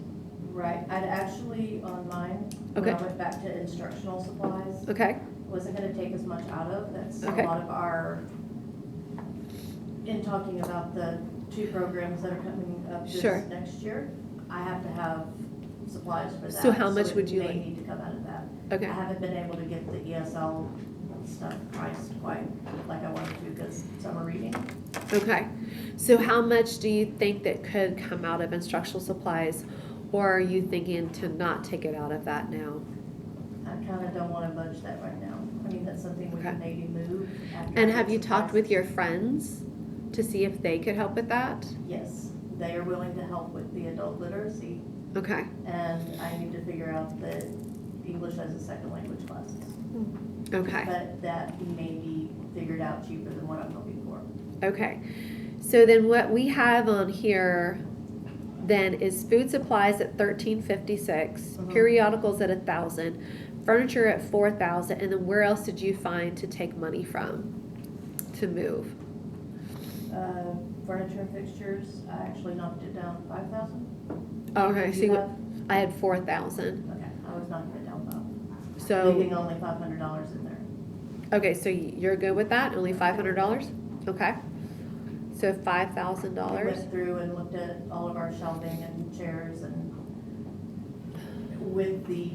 Right. I'd actually, on mine, when I went back to instructional supplies, Okay. wasn't going to take as much out of. That's Okay. a lot of our, in talking about the 2 programs that are coming up this Sure. next year, I have to have supplies for that. So how much would you it may like? need to come out of that. Okay. I haven't been able to get the ESL stuff priced quite like I wanted to because summer reading. Okay. So how much do you think that could come out of instructional supplies? Or are you thinking to not take it out of that now? I kind of don't want to budge that right now. I mean, that's something we Okay. can maybe move after. And I have get you some talked with prices. your friends to see if they could help with that? Yes, they are willing to help with the adult literacy, Okay, and I need to figure out the English as a second language classes. okay, But that may be figured out cheaper than what I'm hoping for. okay. So then what we have on here then is food supplies at $13.56, Mhm. periodicals at $1,000, furniture at $4,000, and then where else did you find to take money from to move? Furniture and fixtures, I actually knocked it down 5,000. Okay, so You you, have? I had 4,000. Okay, I was knocking it down 5. So, Leaving only $500 in there. okay, so you're good with that? Only $500? Okay. So We $5,000. went through and looked at all of our shelving and chairs, and with the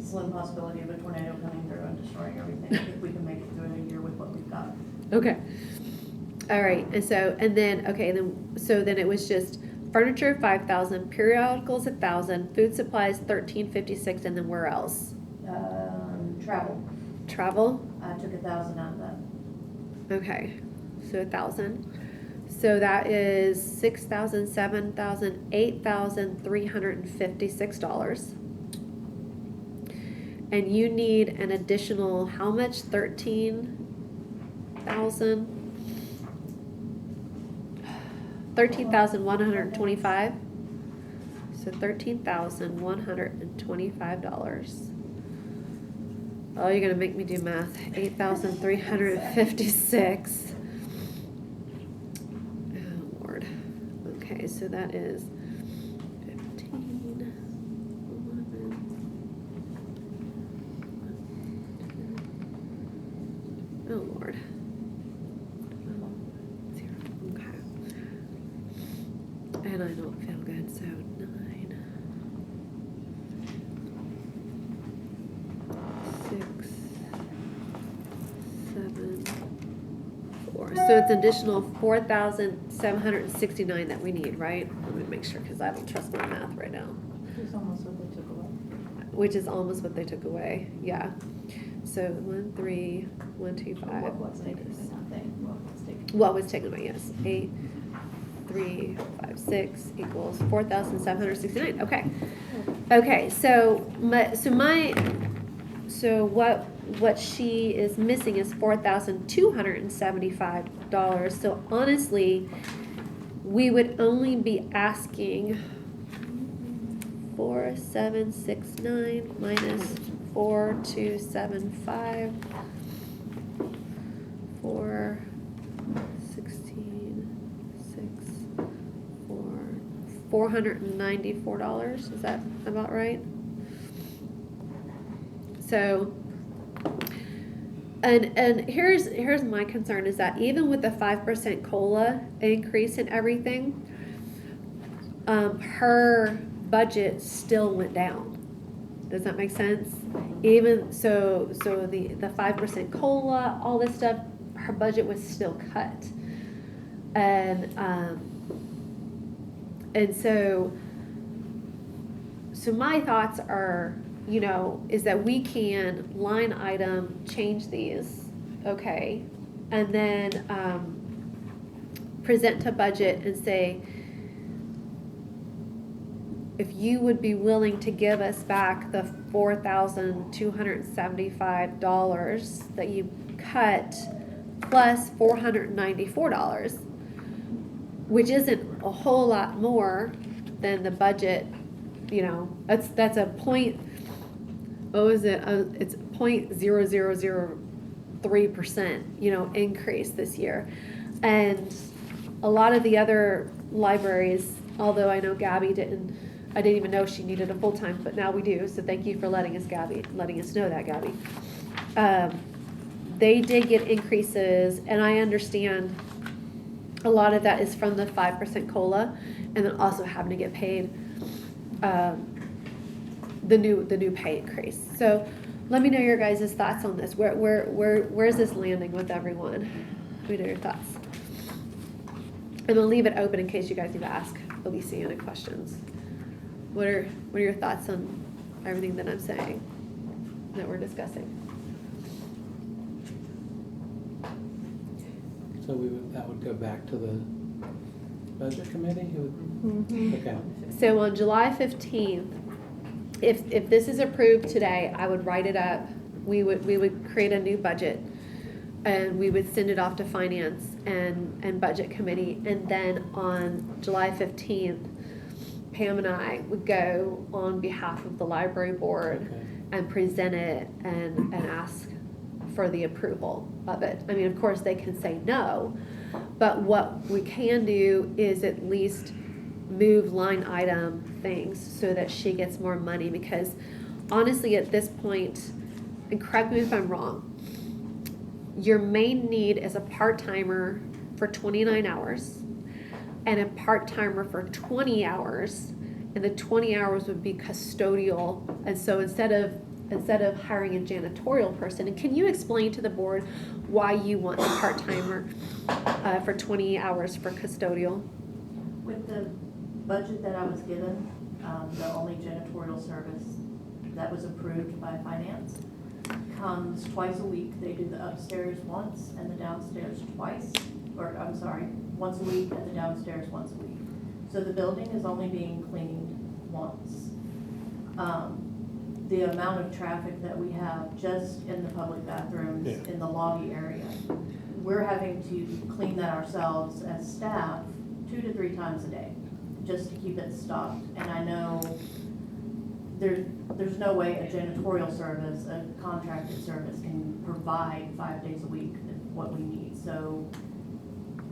slim possibility of a tornado coming through and destroying everything, I think we can make it through a year with what we've got. Okay. All right. And so, and then, okay, so then it was just furniture 5,000, periodicals 1,000, food supplies 13.56, and then where else? Travel, Travel. I took 1,000 out of that. Okay. So 1,000. So that is $6,000, $7,000, $8,356. And you need an additional how much? 13,000. 13,125. So $13,125. Oh, you're gonna make me do math. 8,356. Oh Lord. Okay, so that is 15, 11. Oh Lord. 0. Okay. And I don't feel good, so 9, 6, 7, 4. So it's an additional 4,769 that we need, right? Let me make sure, because I don't trust my math right now. It's almost what they took away. Which is almost what they took away, yeah. So 1, 3, 1, 2, 5. What was taken away, not they, what was taken away. What was taken away, yes. 8, 3, 5, 6 equals 4,769. Okay. Okay, so what she is missing is $4,275. So honestly, we would only be asking 4,769 minus 4,275. 4, 16, 6, 4, $494. Is that about right? So, and here's my concern is that even with the 5% COLA increase and everything, her budget still went down. Does that make sense? Even so the 5% COLA, all this stuff, her budget was still cut. And so my thoughts are, is that we can line item change these, okay, and then present to budget and say, if you would be willing to give us back the $4,275 that you cut plus $494, which isn't a whole lot more than the budget, that's a point, what was it? It's 0.0003%, increase this year. And a lot of the other libraries, although I know Gabby I didn't even know she needed a full-time, but now we do, so thank you for letting us know that, Gabby. They did get increases, and I understand a lot of that is from the 5% COLA, and then also having to get paid the new pay increase. So let me know your guys' thoughts on this. Where's this landing with everyone? Let me know your thoughts. And I'll leave it open in case you guys need to ask Alicia any questions. What are your thoughts on everything that I'm saying? that we're discussing. So that would go back to the budget committee? It would- Mm-hmm. Okay. So on July 15th, if this is approved today, I would write it up. We would create a new budget, and we would send it off to finance and budget committee. And then on July 15th, Pam and I would go on behalf of the library board Okay. and present it and ask for the approval of it. I mean, of course, they can say no, but what we can do is at least move line item things so that she gets more money, because honestly, at this point, and correct me if I'm wrong, your main need is a part-timer for 29 hours and a part-timer for 20 hours, and the 20 hours would be custodial. And so instead of hiring a janitorial person, and can you explain to the board why you want the part-timer for 20 hours for custodial? With the budget that I was given, the only janitorial service that was approved by finance comes twice a week. They do the upstairs once and the downstairs twice, or I'm sorry, once a week and the downstairs once a week. So the building is only being cleaned once. The amount of traffic that we have just in the public bathrooms, Yeah. in the lobby area, we're having to clean that ourselves as staff 2 to 3 times a day, just to keep it stocked. And I know there's no way a janitorial service, a contracted service, can provide 5 days a week what we need. So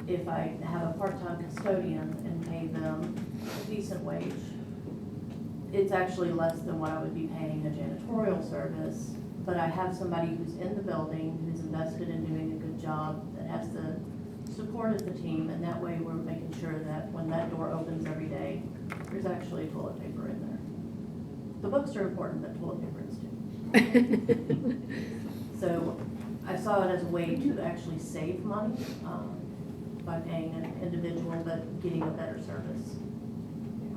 if I have a part-time custodian and pay them a decent wage, it's actually less than what I would be paying a janitorial service, but I have somebody who's in the building, who's invested in doing a good job, that has the support of the team, and that way we're making sure that when that door opens every day, there's actually toilet paper in there. The books are important, but toilet paper is too. So I saw it as a way to actually save money by paying an individual, but getting a better service.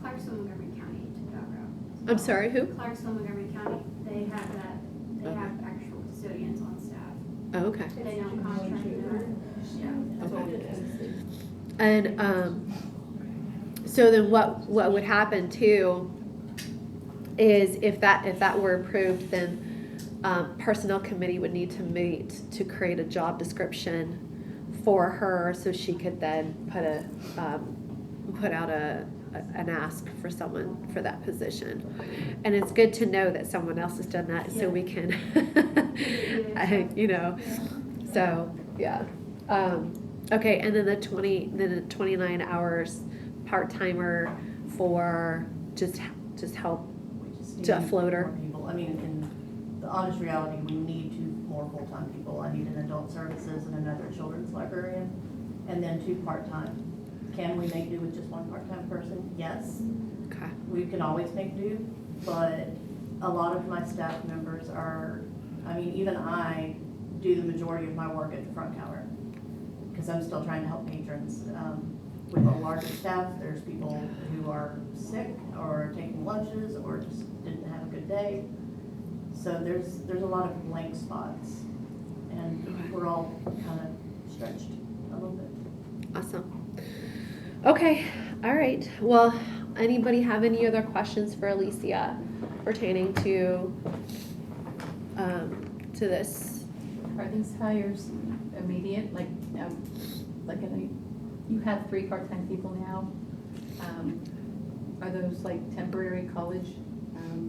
Clarksville, Montgomery County took that route. I'm sorry, who? Clarksville, Montgomery County, they have that, they have actual custodians on staff. Oh, okay. They don't contract them. Yeah, that's what it is. And so then what would happen too is if that were approved, then personnel committee would need to meet to create a job description for her, so she could then put out an ask for someone for that position. And it's good to know that someone else has done that, so we can so yeah. Okay, and then the 29 hours part-timer for just help We just to a need floater. more people. I mean, in the honest reality, we need 2 more full-time people. I need an adult services and another children's librarian, and then 2 part-time. Can we make do with just 1 part-time person? Yes. Okay. We can always make do, but a lot of my staff members are, I mean, even I do the majority of my work at the front counter, because I'm still trying to help patrons. With a larger staff, there's people who are sick or taking lunches or just didn't have a good day. So there's a lot of blank spots, and we're all kind of stretched a little bit. Awesome. Okay, all right. Well, anybody have any other questions for Alicia pertaining to this? Are these hires immediate, like I know you have 3 part-time people now? Are those like temporary college,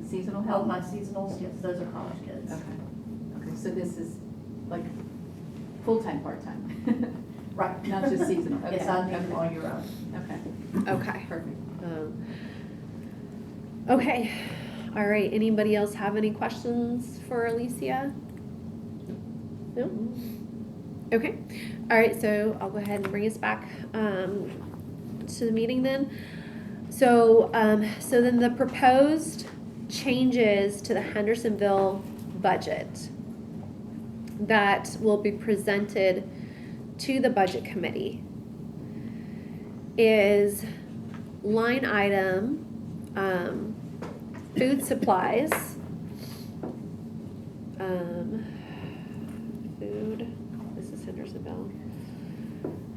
seasonal Oh, help? my seasonals, yes, those are college kids. Okay, so this is like full-time, part-time? Right. Not just seasonal, okay. Yes, I need okay. them all year round. Okay, Okay. perfect. Okay. All right. Anybody else have any questions for Alicia? No? Okay. All right. So I'll go ahead and bring us back to the meeting then. So, so then the proposed changes to the Hendersonville budget that will be presented to the budget committee is line item food supplies Food, this is Hendersonville.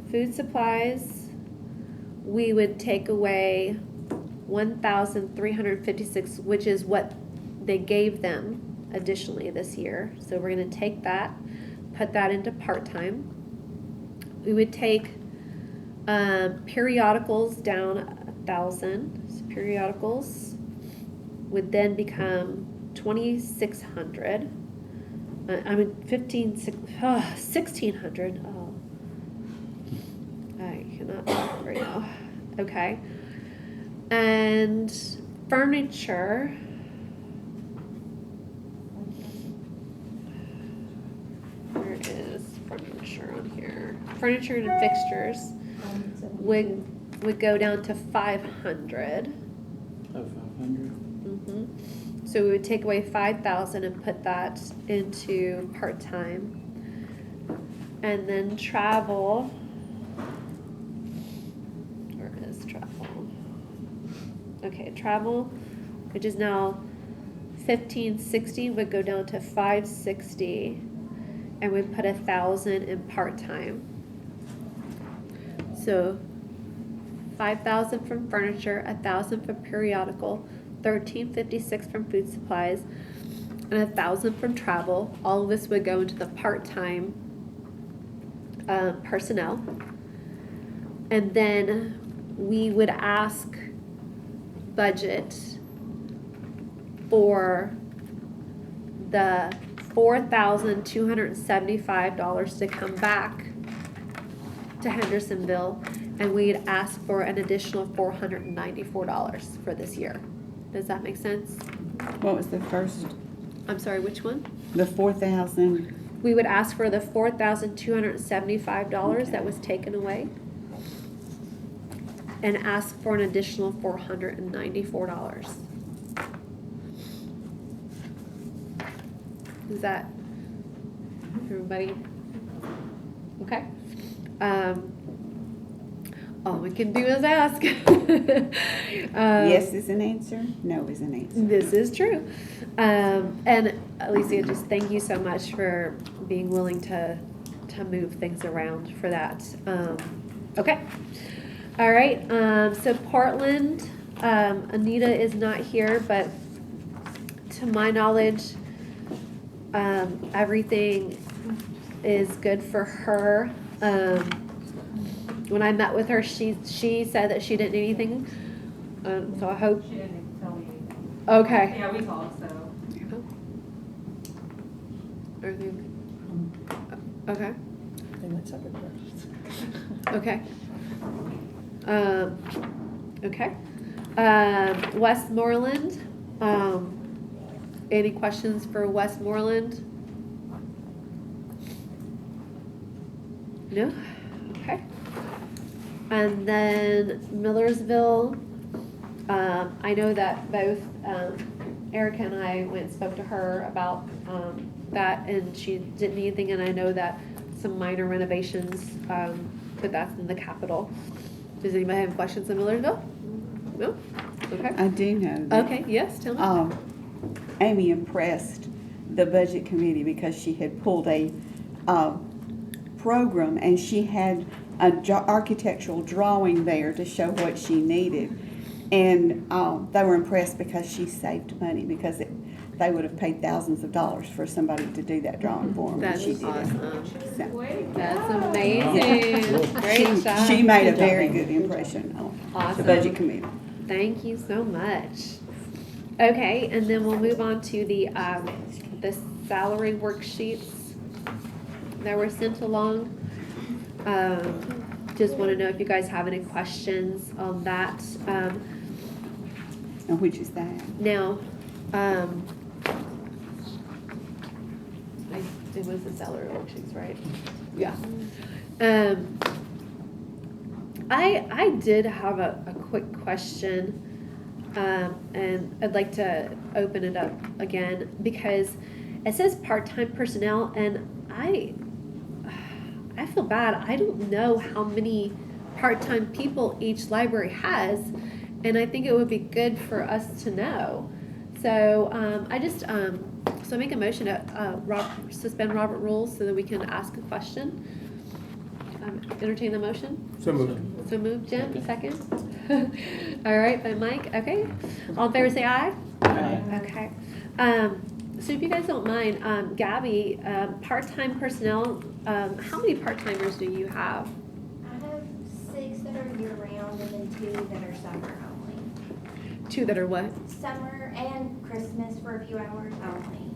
Food supplies, we would take away 1,356, which is what they gave them additionally this year. So we're gonna take that, put that into part-time. We would take periodicals down 1,000. So periodicals would then become 2,600. 1,600. Oh, I cannot talk right now. Okay. And furniture. Where is furniture on here? Furniture and fixtures would go down to 500. Oh, 500. Mm-hmm. So we would take away 5,000 and put that into part-time. And then travel. Where is travel? Okay, travel, which is now 1,560, would go down to 560, and we put 1,000 in part-time. So 5,000 from furniture, 1,000 from periodical, 1,356 from food supplies, and 1,000 from travel. All of this would go into the part-time personnel. And then we would ask budget for the $4,275 to come back to Hendersonville, and we'd ask for an additional $494 for this year. Does that make sense? What was the first? I'm sorry, which one? The 4,000. We would ask for the $4,275 that was taken away, and ask for an additional $494. Is that everybody? Okay. All we can do is ask. Yes is an answer, no is an answer. This is true. And Alicia, just thank you so much for being willing to move things around for that. Okay. All right. So Portland, Anita is not here, but to my knowledge, everything is good for her. When I met with her, she said that she didn't need anything. So I hope. She didn't tell me anything. Okay. Yeah, we talked, so. Everything. Okay. They went separate directions. Okay. Okay. Westmoreland. Any questions for Westmoreland? No? Okay. And then Millersville, I know that both Erica and I went and spoke to her about that, and she didn't need anything, and I know that some minor renovations, put that in the capital. Does anybody have questions on Millersville? No? Okay. I do know that. Okay, yes, tell me. Amy impressed the budget committee because she had pulled a program, and she had an architectural drawing there to show what she needed. And they were impressed because she saved money, because they would have paid thousands of dollars for somebody to do that drawing for them. That's She did it. awesome. So, That's amazing. Great job. she made a Good job. very good impression on the Awesome. budget committee. Thank you so much. Okay, and then we'll move on to the salary worksheets that were sent along. Just want to know if you guys have any questions on that. And which is that? Now, it was the salary worksheets, right? Yeah. I did have a quick question, and I'd like to open it up again, because it says part-time personnel, and I feel bad. I don't know how many part-time people each library has, and I think it would be good for us to know. So I just So I make a motion to suspend Robert rules so that we can ask a question. Entertain the motion. So moved. So moved, Jim, second. All right, by Mike, okay. All in favor, say aye. Aye. Okay. So if you guys don't mind, Gabby, part-time personnel, how many part-timers do you have? I have 6 that are year-round and then 2 that are summer only. 2 that are what? Summer and Christmas for a few hours only.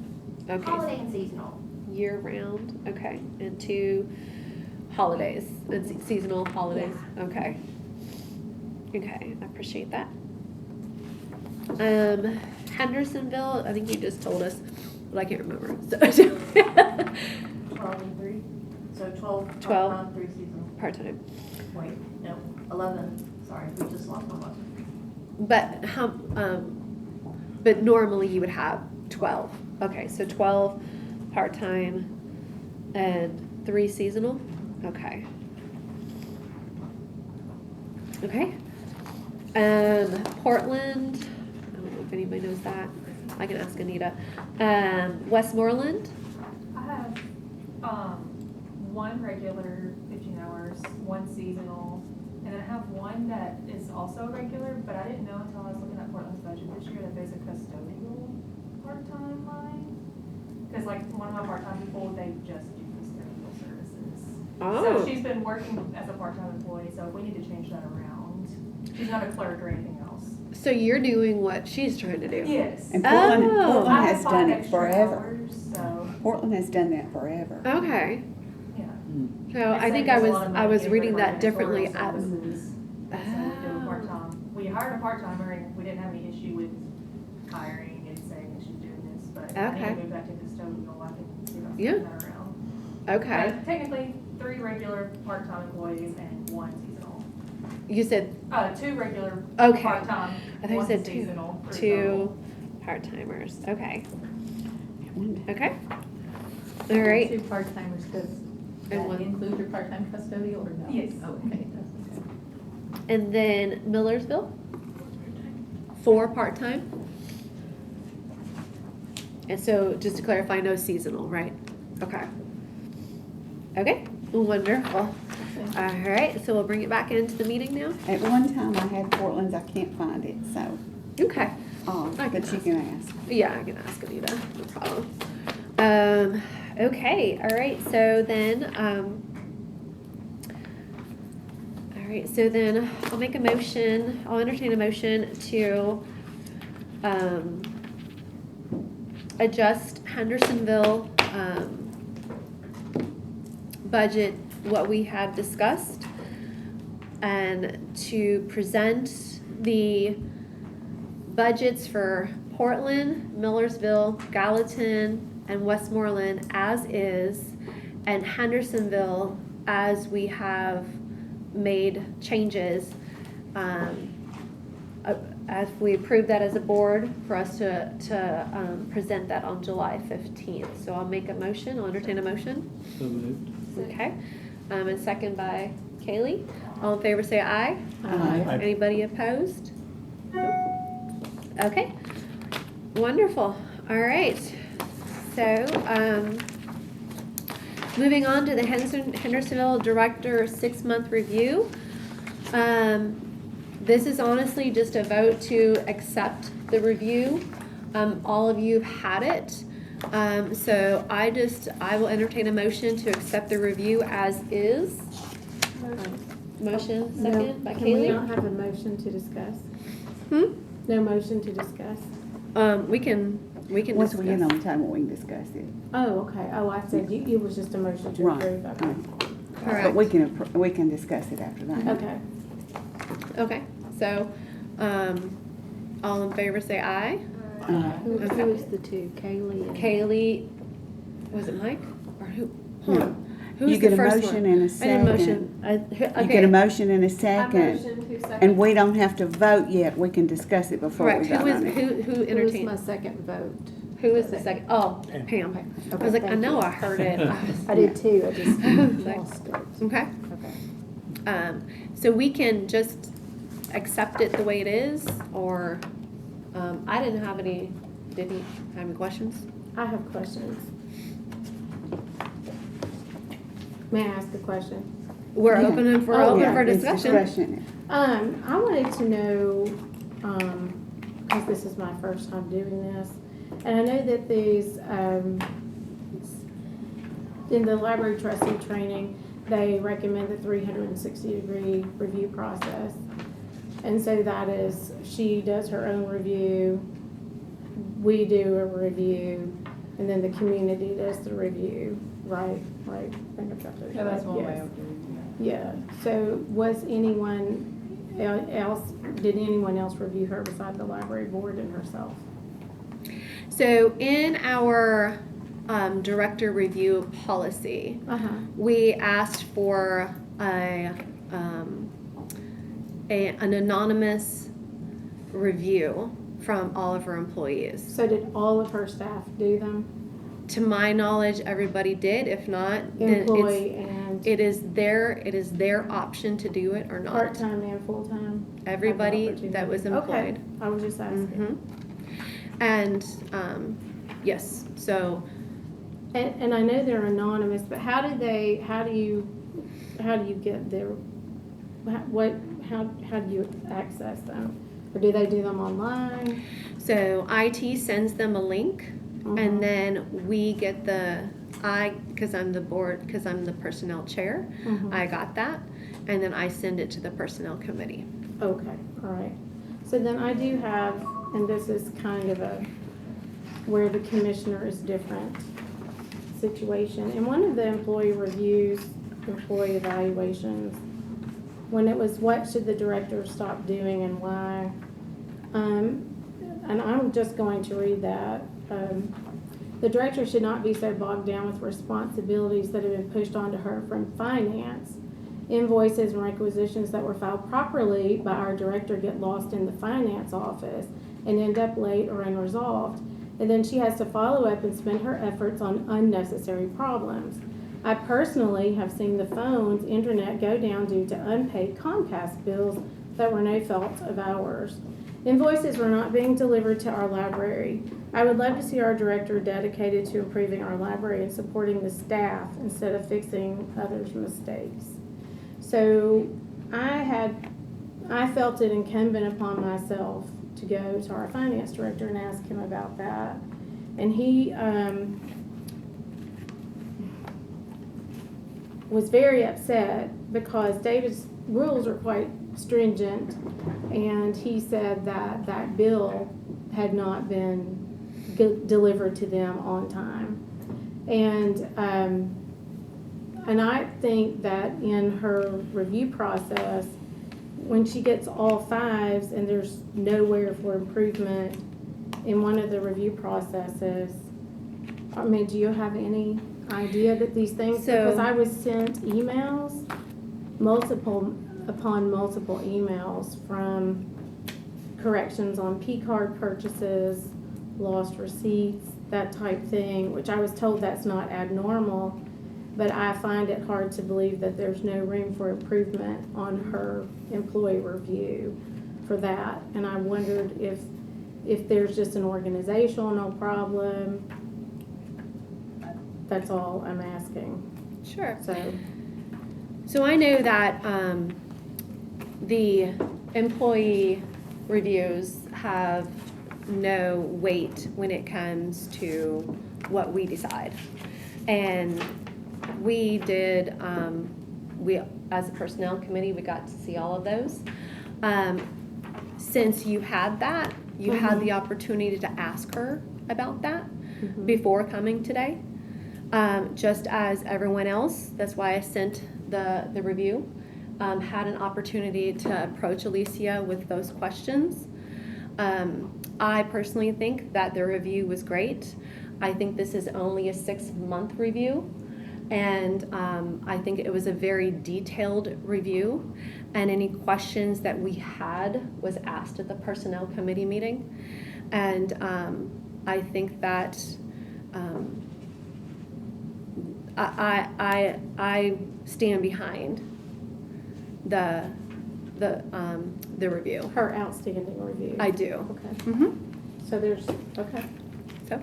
Okay. Holiday and seasonal. Year-round, okay. And 2 holidays, and seasonal holidays, okay. Okay, I appreciate that. Hendersonville, I think you just told us, but I can't remember. So 12 and 3, so 12 12. part-time, 3 seasonal. part-time. Wait, no, 11, sorry, we just lost my one. But how, but normally you would have 12. Okay, so 12 part-time and 3 seasonal? Okay. Okay. Portland, I don't know if anybody knows that. I can ask Anita. Westmoreland? I have, 1 regular 15 hours, 1 seasonal, and then I have 1 that is also regular, but I didn't know until I was looking at Portland's budget this year that there's a custodial part-time line. Cause like one of my part-time people, they just do custodial services. Oh. So she's been working as a part-time employee, so we need to change that around. She's not a clerk or anything else. So you're doing what she's trying to do? Yes. And Portland, Oh. Portland I have has 5 done it extra forever. hours, so, Portland has done that forever. Okay. yeah. So I It think saves I us a was lot of money I was getting reading rid of our that differently. janitorial services. So we do Oh. a part-time. We hired a part-timer and we didn't have any issue with hiring and saying that she's doing this, but I need Okay. to move back to custodial. I can see if I Yeah. can turn that around. Okay. But technically, 3 regular part-time employees and 1 seasonal. You said 2 regular Okay. part-time, I thought you 1 said seasonal. 3 2 total. part-timers. Okay. One- Okay. All right. 2 part-timers, does And that 1. include your part-time custodial or no? Yes. Oh, okay, it does, okay. And then Millersville? 4 part-time? And so, just to clarify, no seasonal, right? Okay. Okay, wonderful. All right, so we'll bring it back into the meeting now? At one time, I had Portland's, I can't find it, so, Okay. I can but you ask. can ask. Yeah, I can ask Anita, no problem. Okay, all right, so then, I'll make a motion, I'll entertain a motion to, adjust Hendersonville, budget, what we had discussed, and to present the budgets for Portland, Millersville, Gallatin, and Westmoreland as is, and Hendersonville as we have made changes, as we approve that as a board for us to present that on July 15th. So I'll make a motion, I'll entertain a motion. So moved. Okay, and second by Kaylee. All in favor say aye. Aye. Anybody opposed? Nope. Okay, wonderful. All right, so, moving on to the Hendersonville Director 6-month review. This is honestly just a vote to accept the review. All of you have had it. So I will entertain a motion to accept the review as is. Motion, second by No, can we Kaylee. not have a motion to discuss? Hmm? No motion to discuss? We can Once we get discuss. on the table, we can discuss it. Oh, okay. Oh, I said it was just a motion to Right. approve. Okay. Correct. But we can discuss it after that. Okay. Okay, so, all in favor say aye. Who is the 2? Kaylee and? Kaylee, was it Mike? Or who? Hold No. on. Who's You get the a first motion one? and a I need a motion. You get a Okay, motion and a I second, motion to second. and we don't have to vote yet, we can discuss it before we correct, vote who is, on it. who Who was entertained? my second vote? Who was the second? Oh, Pam. Pam. I Okay, was like, I thank know you. I heard it. I did too. I just Like- lost it. Okay, Okay. so we can just accept it the way it is, or, I didn't have any, did you have any questions? I have questions. May I ask a question? We're Yeah. open for Oh, open Yeah, for it's discussion. I wanted to know, because this is my first time doing this, and I know that these, in the library trustee training, they recommend the 360-degree review process. And so that is, she does her own review, we do a review, and then the community does the review, right? Right. I think I've got those Yeah, that's right. one way Yes. of doing Yeah, so was anyone else, did anyone else review her beside the library board and herself? So in our director review policy, we asked for an anonymous review from all of our employees. So did all of her staff do them? To my knowledge, everybody did. If not, then Employee and it is their option to do it or not. part-time and full-time? Everybody Have the that was opportunity. employed. Okay, I was just asking. And yes, so And I know they're anonymous, but how do you get their, how do you access them? Or do they do them online? so IT sends them a link, Mhm. and then we get because I'm the personnel chair, Mhm. I got that, and then I send it to the personnel committee. Okay, all right. So then I do have, and this is kind of where the commissioner is different situation. In one of the employee reviews, employee evaluations, when it was what should the director stop doing and why, and I'm just going to read that. The director should not be so bogged down with responsibilities that have been pushed onto her from finance. Invoices and requisitions that were filed properly by our director get lost in the finance office and end up late or unresolved. And then she has to follow up and spend her efforts on unnecessary problems. I personally have seen the phone's internet go down due to unpaid Comcast bills that were no fault of ours. Invoices were not being delivered to our library. I would love to see our director dedicated to improving our library and supporting the staff instead of fixing others' mistakes. So I felt it incumbent upon myself to go to our finance director and ask him about that. And he was very upset because David's rules are quite stringent, and he said that that bill had not been delivered to them on time. And I think that in her review process, when she gets all fives and there's nowhere for improvement in one of the review processes, I mean, do you have any idea that these things, because I was sent emails, multiple emails from corrections on P-card purchases, lost receipts, that type thing, which I was told that's not abnormal, but I find it hard to believe that there's no room for improvement on her employee review for that. And I wondered if there's just an organizational problem. That's all I'm asking. Sure. So I know that the employee reviews have no weight when it comes to what we decide. And we did, as a personnel committee, we got to see all of those. Since you had that, you had the opportunity to ask her about that before coming today. Just as everyone else, that's why I sent the review, had an opportunity to approach Alicia with those questions. I personally think that the review was great. I think this is only a 6-month review, and I think it was a very detailed review, and any questions that we had was asked at the personnel committee meeting. And I think that I stand behind the review. her outstanding review. I do. Okay. So there's, okay. So,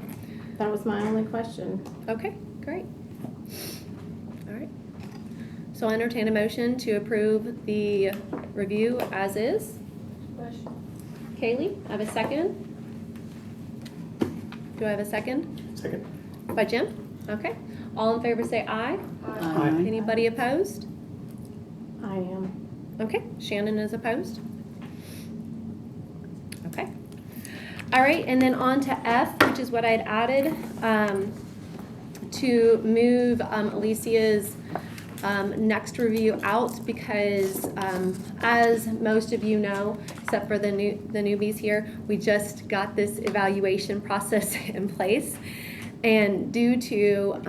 That was my only question. Okay, great. All right. So I'll entertain a motion to approve the review as is. Kaylee, I have a second. Do I have a second? Second. By Jim? Okay. All in favor say aye. Aye. Anybody opposed? I am. Okay, Shannon is opposed. Okay. All right, and then on to F, which is what I'd added, to move Alicia's next review out because, as most of you know, except for the newbies here, we just got this evaluation process in place. And due to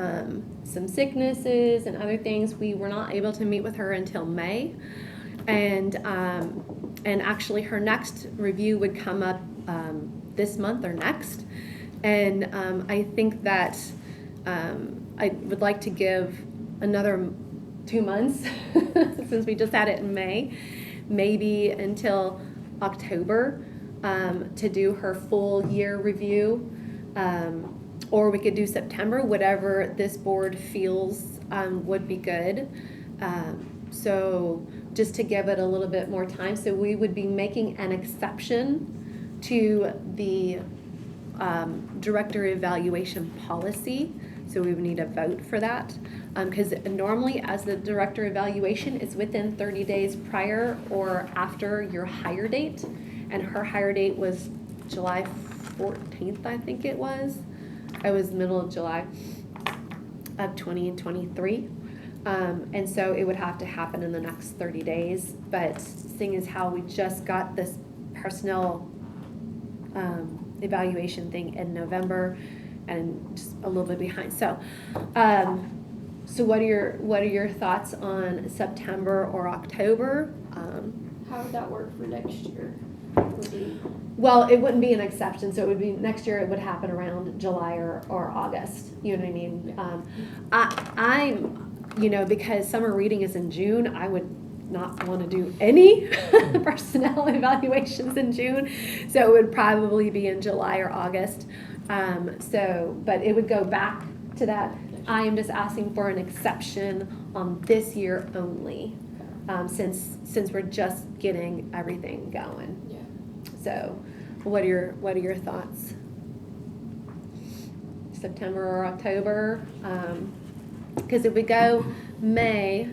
some sicknesses and other things, we were not able to meet with her until May. And actually her next review would come up this month or next. And I think that I would like to give another 2 months since we just had it in May, maybe until October to do her full year review. Or we could do September, whatever this board feels would be good. So just to give it a little bit more time. So we would be making an exception to the director evaluation policy. So we would need a vote for that. Because normally as the director evaluation is within 30 days prior or after your hire date. And her hire date was July 14th, I think it was. It was middle of July of 2023. And so it would have to happen in the next 30 days. But seeing as how we just got this personnel evaluation thing in November and just a little bit behind. So so what are your thoughts on September or October? How would that work for next year? Well, it wouldn't be an exception, so it would be next year. It would happen around July or August. You know what I mean? I'm, because summer reading is in June, I would not want to do any personnel evaluations in June, so it would probably be in July or August. But it would go back to that. I am just asking for an exception on this year only, since we're just getting everything going. Yeah. So, what are your thoughts? September or October? Because if we go May,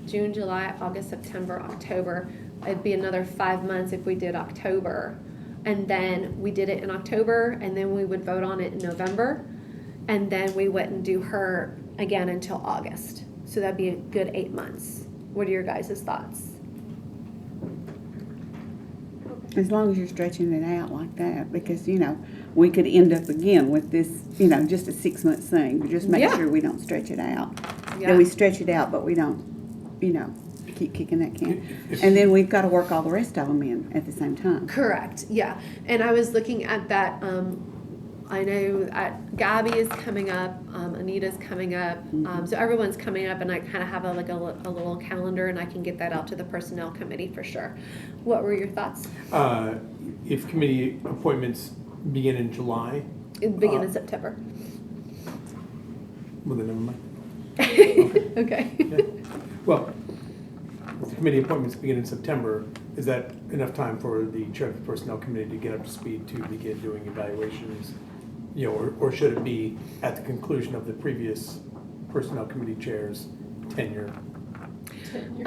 June, July, August, September, October, it'd be another 5 months if we did October. And then we did it in October, and then we would vote on it in November, and then we wouldn't do her again until August. So that'd be a good 8 months. What are your guys' thoughts? As long as you're stretching it out like that, because, we could end up again with this, just a 6 month thing. But just make Yeah. sure we don't stretch it out. Yeah. That we stretch it out, but we don't, keep kicking that can. And then we've got to work all the rest of them in at the same time. Correct, yeah. And I was looking at that, I know Gabby is coming up, Anita's coming up, so everyone's coming up, and I kind of have a little calendar, and I can get that out to the personnel committee for sure. What were your thoughts? If committee appointments begin in July, It begin in September. well, then never mind. Okay. Yeah. Well, if the committee appointments begin in September, is that enough time for the chair of the personnel committee to get up to speed to begin doing evaluations? Or should it be at the conclusion of the previous personnel committee chair's tenure?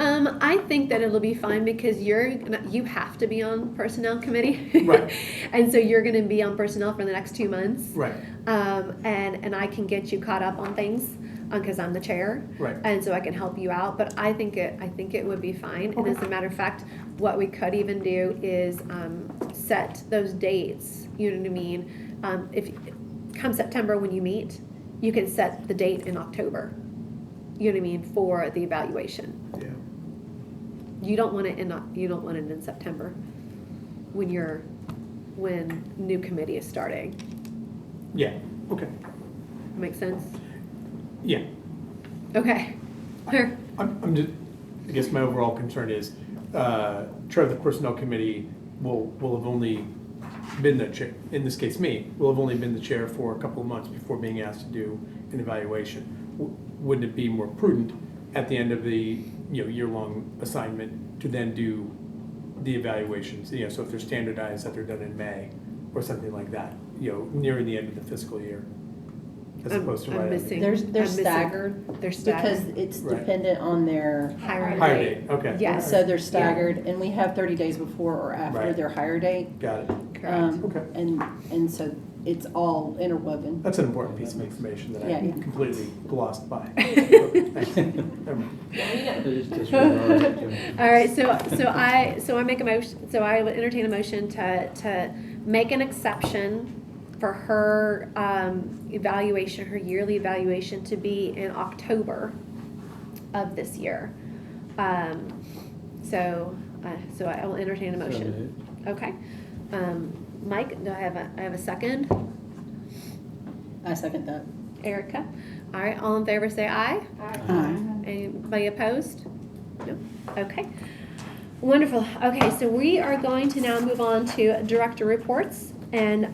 I think that it'll be fine because you have to be on personnel committee. Right. And so you're gonna be on personnel for the next 2 months. Right. And I can get you caught up on things, because I'm the chair. Right. And so I can help you out, but I think it would be fine. And as a matter of fact, what we could even do is, set those dates, you know what I mean? If, come September when you meet, you can set the date in October, you know what I mean, for the evaluation. Yeah. You don't want it in September when new committee is starting. Yeah, okay. Make sense? Yeah. Okay. I'm just, I guess my overall concern is, chair of the personnel committee will have only been the chair, in this case me, will have only been the chair for a couple of months before being asked to do an evaluation. Wouldn't it be more prudent at the end of the year-long assignment to then do the evaluations? So if they're standardized, that they're done in May or something like that, nearing the end of the fiscal year, as opposed to I'm right missing. They're I'm missing. staggered. They're staggered. Because it's Right. dependent on their Hire hire date. date. Okay. Yes. So they're staggered, and we have 30 days before or after Right. their hire date. Got it. Correct. Okay. And so it's all interwoven. That's an important piece of information that I Yeah. completely glossed by. Thanks. Never mind. All right, so I make a motion, so I would entertain a motion to make an exception for her evaluation, her yearly evaluation to be in October of this year. So I will entertain a motion. Okay. Mike, do I have a second? I second that. Erica? All right, all in favor say aye. Aye. Anybody opposed? No? Okay. Wonderful. Okay, so we are going to now move on to director reports. And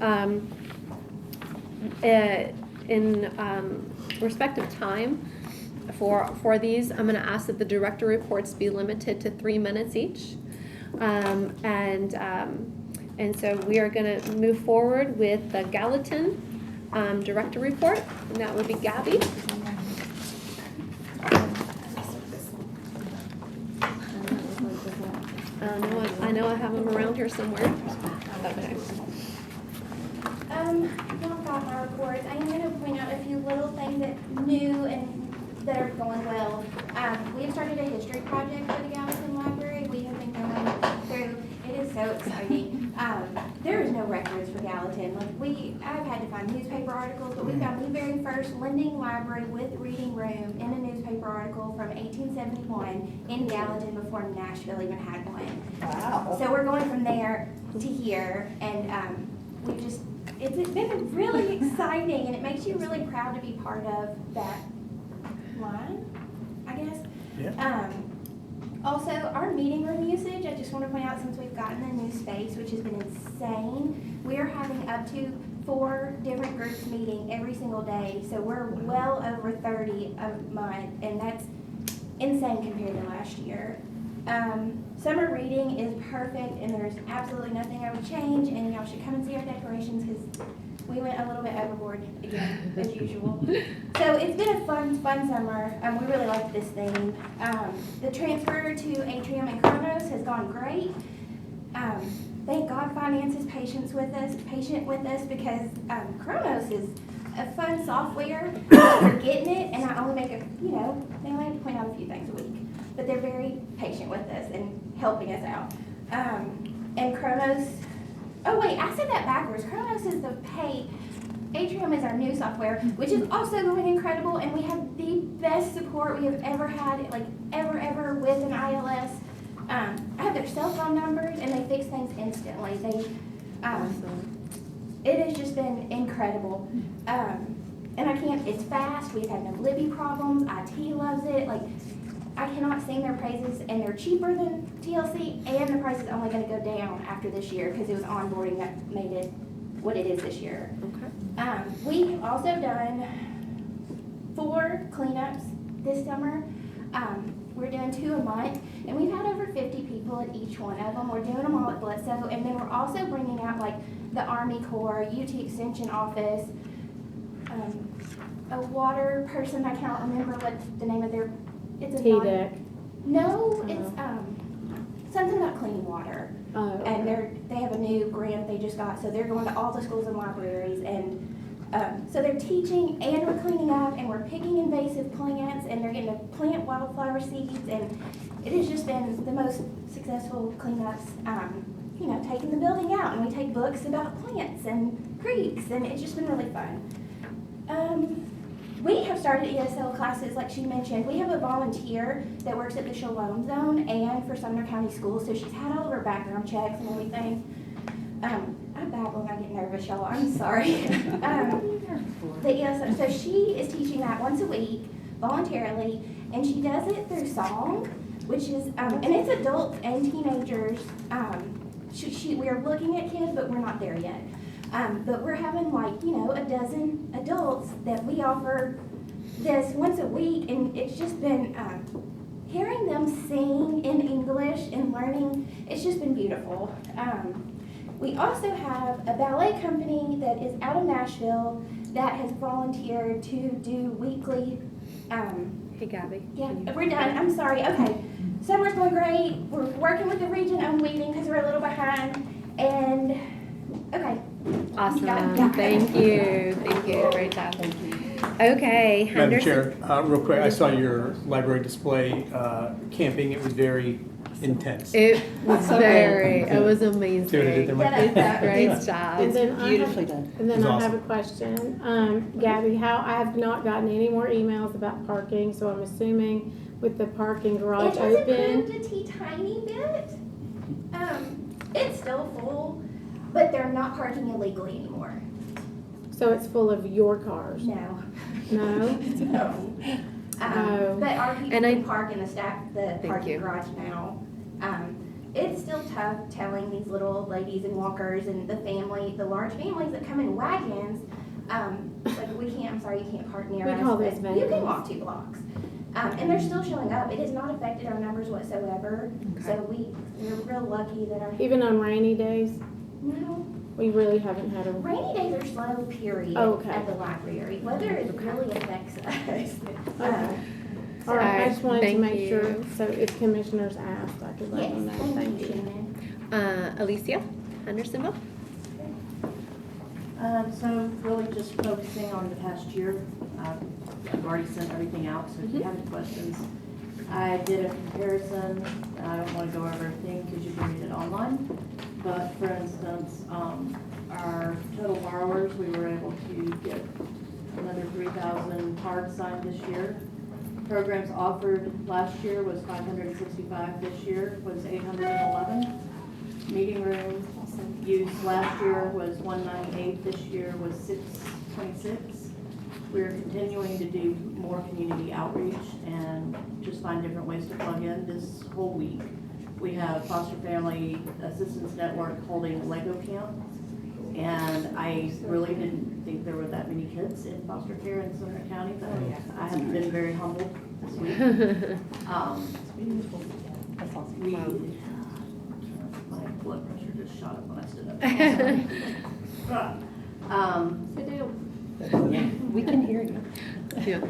in respect of time for these, I'm going to ask that the director reports be limited to 3 minutes each. And so we are going to move forward with the Gallatin director report, and that would be Gabby. I know I have them around here somewhere. Okay. Y'all got my reports. I am going to point out a few little things that new and that are going well. We have started a history project for the Gallatin Library. We have been going through. It is so exciting. There is no records for Gallatin. I've had to find newspaper articles, but we found the very first lending library with reading room in a newspaper article from 1871 in Gallatin before Nashville even had one. Wow. So we're going from there to here, and it's been really exciting, and it makes you really proud to be part of that line, I guess. Yeah. Also, our meeting room usage, I just want to point out, since we've gotten the new space, which has been insane, we are having up to 4 different groups meeting every single day. So we're well over 30 a month, and that's insane compared to last year. Summer reading is perfect, and there's absolutely nothing I would change, and y'all should come and see our decorations because we went a little bit overboard again, as usual. So it's been a fun summer. We really like this theme. The transfer to Atrium and Chronos has gone great. Thank God finance is patient with us because Chronos is a fun software. We're getting it, and I only make they only have to point out a few things a week. But they're very patient with us and helping us out. And Chronos, oh wait, I said that backwards. Chronos is the pay. Atrium is our new software, which is also going incredible, and we have the best support we have ever had, ever with an ILS. I have their cell phone numbers, and they fix things instantly. It has just been incredible. And it's fast. We've had no Libby problems. IT loves it. I cannot sing their praises, and they're cheaper than TLC, and the price is only going to go down after this year because it was onboarding that made it what it is this year. Okay. We've also done 4 cleanups this summer. We're doing 2 a month, and we've had over 50 people at each one of them. We're doing them all at Bledsoe, and then we're also bringing out the Army Corps, UT Extension Office, a water person. I cannot remember what the name of their. It's a TDEC. No, it's something about clean water. And they have a new grant they just got, so they're going to all the schools and libraries, and so they're teaching, and we're cleaning up, and we're picking invasive plants, and they're getting to plant wildflower seeds, and it has just been the most successful cleanups. Taking the building out, and we take books about plants and creeks, and it's just been really fun. We have started ESL classes, like she mentioned. We have a volunteer that works at the Shalom Zone and for Sumner County Schools, so she's had all of her background checks and everything. I babble when I get nervous, y'all. I'm sorry. The ESL, so she is teaching that once a week, voluntarily, and she does it through song, which is, and it's adults and teenagers. we're looking at kids, but we're not there yet. But we're having like, you know, a dozen adults that we offer this once a week, and it's just been, hearing them sing in English and learning, it's just been beautiful. We also have a ballet company that is out of Nashville that has volunteered to do weekly, Hey, Gabby. yeah, we're done, I'm sorry, okay. Summer's going great, we're working with the region on weeding because we're a little behind, and, okay. Awesome. Yeah. Thank you. Great job. Okay, Madam Henderson. Chair, real quick, I saw your library display camping. It was very intense. It was So very, good. it was See what I did amazing. there, Mike? Great job. And then I Beautifully have, done. and then It's I awesome. have a question. Gabby, I have not gotten any more emails about parking, so I'm assuming with the parking garage It has open. improved a tiny bit. It's still full, but they're not parking illegally anymore. So it's full of your cars? No. No? No. Oh. But our people And I- can park in the Thank parking you. garage now. It's still tough telling these little ladies and walkers and the large families that come in wagons, like I'm sorry, you can't park near We us, call but those you vans. can walk 2 blocks. And they're still showing up. It has not affected our numbers whatsoever. So we're real lucky that our, Even on rainy days? no, We really haven't had a. rainy days are slow, period, Oh, okay. at the library. Weather really affects us. Okay. All right, I just wanted to Thank make you. sure, so if commissioners asked, I could let Yes, them know. thank you, Shannon. Alicia Hendersonville. So really just focusing on the past year. I've already sent everything out, so if you have any questions. I did a comparison. I don't want to go over everything because you can read it online. But for instance, our total borrowers, we were able to get another 3,000 cards signed this year. Programs offered last year was 565. This year was 811. Meeting room use last year was 198. This year was 626. We're continuing to do more community outreach and just find different ways to plug in. This whole week, we have Foster Family Assistance Network holding a Lego camp. And I really didn't think there were that many kids in foster care in Sumner County, but I have been very humbled this week. That's awesome. We, my blood pressure just shot up when I stood up. We can hear you. Yeah.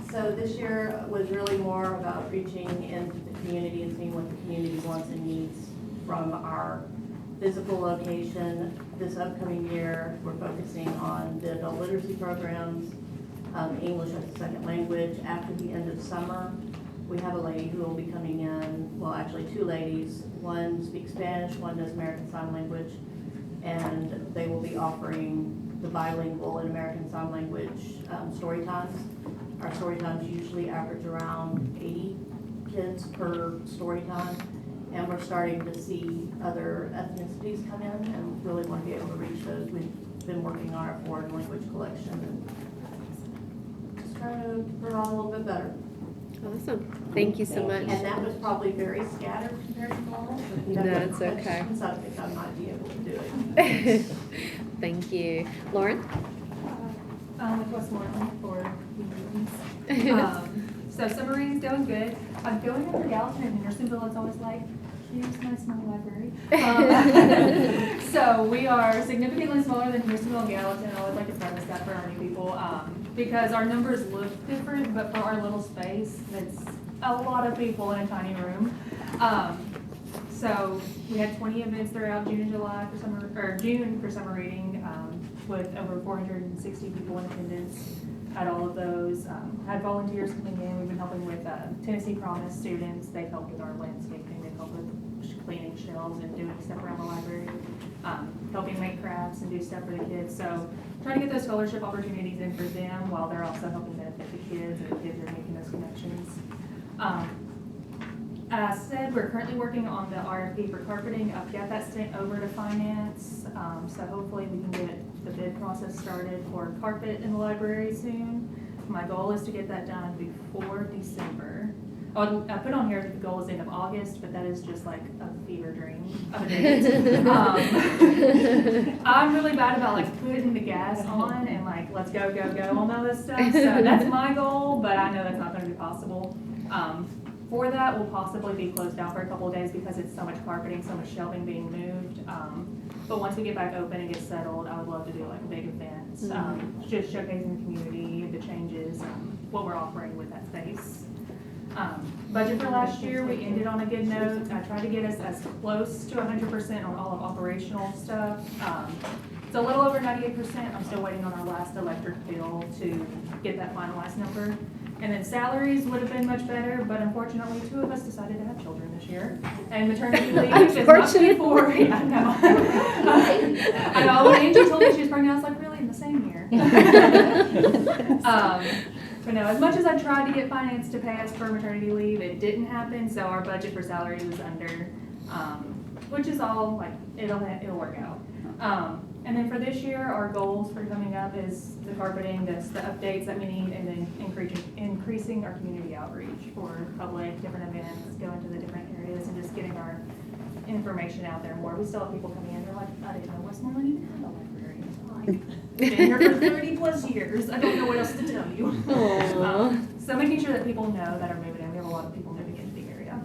So this year was really more about reaching into the community and seeing what the community wants and needs from our physical location. This upcoming year, we're focusing on the adult literacy programs, English as a second language. After the end of summer, we have a lady who will be coming in, well, actually 2 ladies. One speaks Spanish, one does American Sign Language, and they will be offering the bilingual and American Sign Language story times. Our story times usually average around 80 kids per story time. And we're starting to see other ethnicities come in and really want to be able to reach those. We've been working on our foreign language collection and just trying to provide a little bit better. Awesome. Thank you so much. And that was probably very scattered compared to normal. But if you have No, any it's okay. questions, I think I might be able to do it. Thank you. Lauren? With Westmoreland for meetings. So summer reading's going good. I'm going over Gallatin and Hendersonville. It's always like, here's my small library. So we are significantly smaller than Hendersonville and Gallatin. I always like to preface that for our new people because our numbers look different, but for our little space, it's a lot of people in a tiny room. So we had 20 events throughout June and July for June for summer reading with over 460 people in attendance at all of those. Had volunteers coming in. We've been helping with Tennessee Promise students. They've helped with our landscaping. They've helped with cleaning shelves and doing stuff around the library, helping make crafts and do stuff for the kids. So trying to get those scholarship opportunities in for them while they're also helping benefit the kids, and the kids are making those connections. As I said, we're currently working on the RFP for carpeting. I've got that sent over to finance, so hopefully we can get the bid process started for carpet in the library soon. My goal is to get that done before December. I put on here that the goal is end of August, but that is just like a fever dream of a date. I'm really bad about like putting the gas on and like, let's go, go, go on all this stuff. So that's my goal, but I know that's not gonna be possible. For that, we'll possibly be closed down for a couple of days because it's so much carpeting, so much shelving being moved. But once we get back open and get settled, I would love to do like a big event, just showcasing the community, the changes, what we're offering with that space. Budget for last year, we ended on a good note. I tried to get us as close to 100% on all of operational stuff. It's a little over 98%. I'm still waiting on our last electric bill to get that finalized number. And then salaries would have been much better, but unfortunately, 2 of us decided to have children this year. And maternity leave is not paid for. Yeah, I know. I know, when Angie told me she was pregnant, I was like, really, in the same year? But no, as much as I tried to get finance to pay us for maternity leave, it didn't happen, so our budget for salary was under, which is all, like, it'll work out. And then for this year, our goals for coming up is the carpeting, the updates that we need, and then increasing our community outreach for public, different events, going to the different areas, and just getting our information out there more. We still have people coming in, they're like, I didn't know Westmoreland even had a library. Like, been here for 30 plus years, I don't know what else to tell you. So making sure that people know that are moving in. We have a lot of people moving into the area.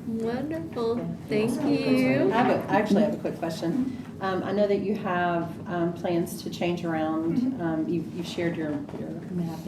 Wonderful. Thank you. I actually have a quick question. I know that you have plans to change around. You've shared your map.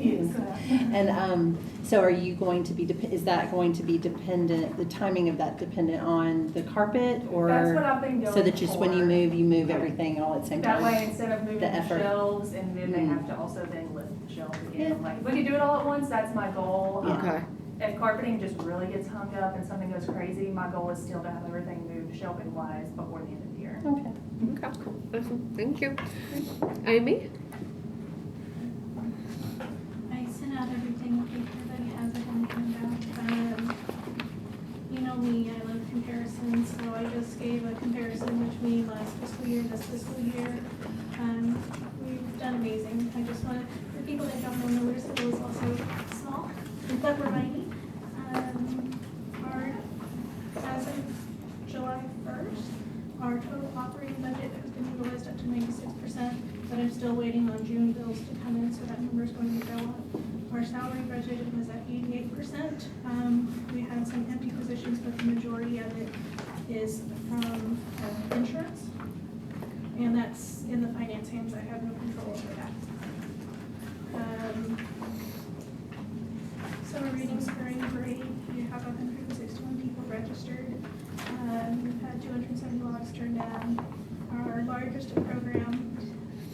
And so are you going to be, is that going to be dependent, the timing of that dependent on the carpet? Or that's what I've been going so that just for. when you move everything all at the same That time? way, instead of moving the shelves, and then they have to also then lift the shelves again. Like, we could do it all at once, that's my goal. Okay. If carpeting just really gets hung up and something goes crazy, my goal is still to have everything moved shelving wise before the end of the year. Okay. Okay, awesome. Thank you. Amy? I sent out everything, okay, everybody has it in the handout. You know me, I love comparisons, so I just gave a comparison between last fiscal year and this fiscal year. We've done amazing. I just want to, for people that don't know, Louisville is also small, but we're mighty. As of July 1st, our total operating budget has been utilized up to 96%, but I'm still waiting on June bills to come in, so that number is going to go up. Our salary budget was at 88%. We had some empty positions, but the majority of it is from insurance, and that's in the finance hands. I have no control over that. Summer reading, spring grade, we have 161 people registered. We've had 270 logs turned down. Our largest program,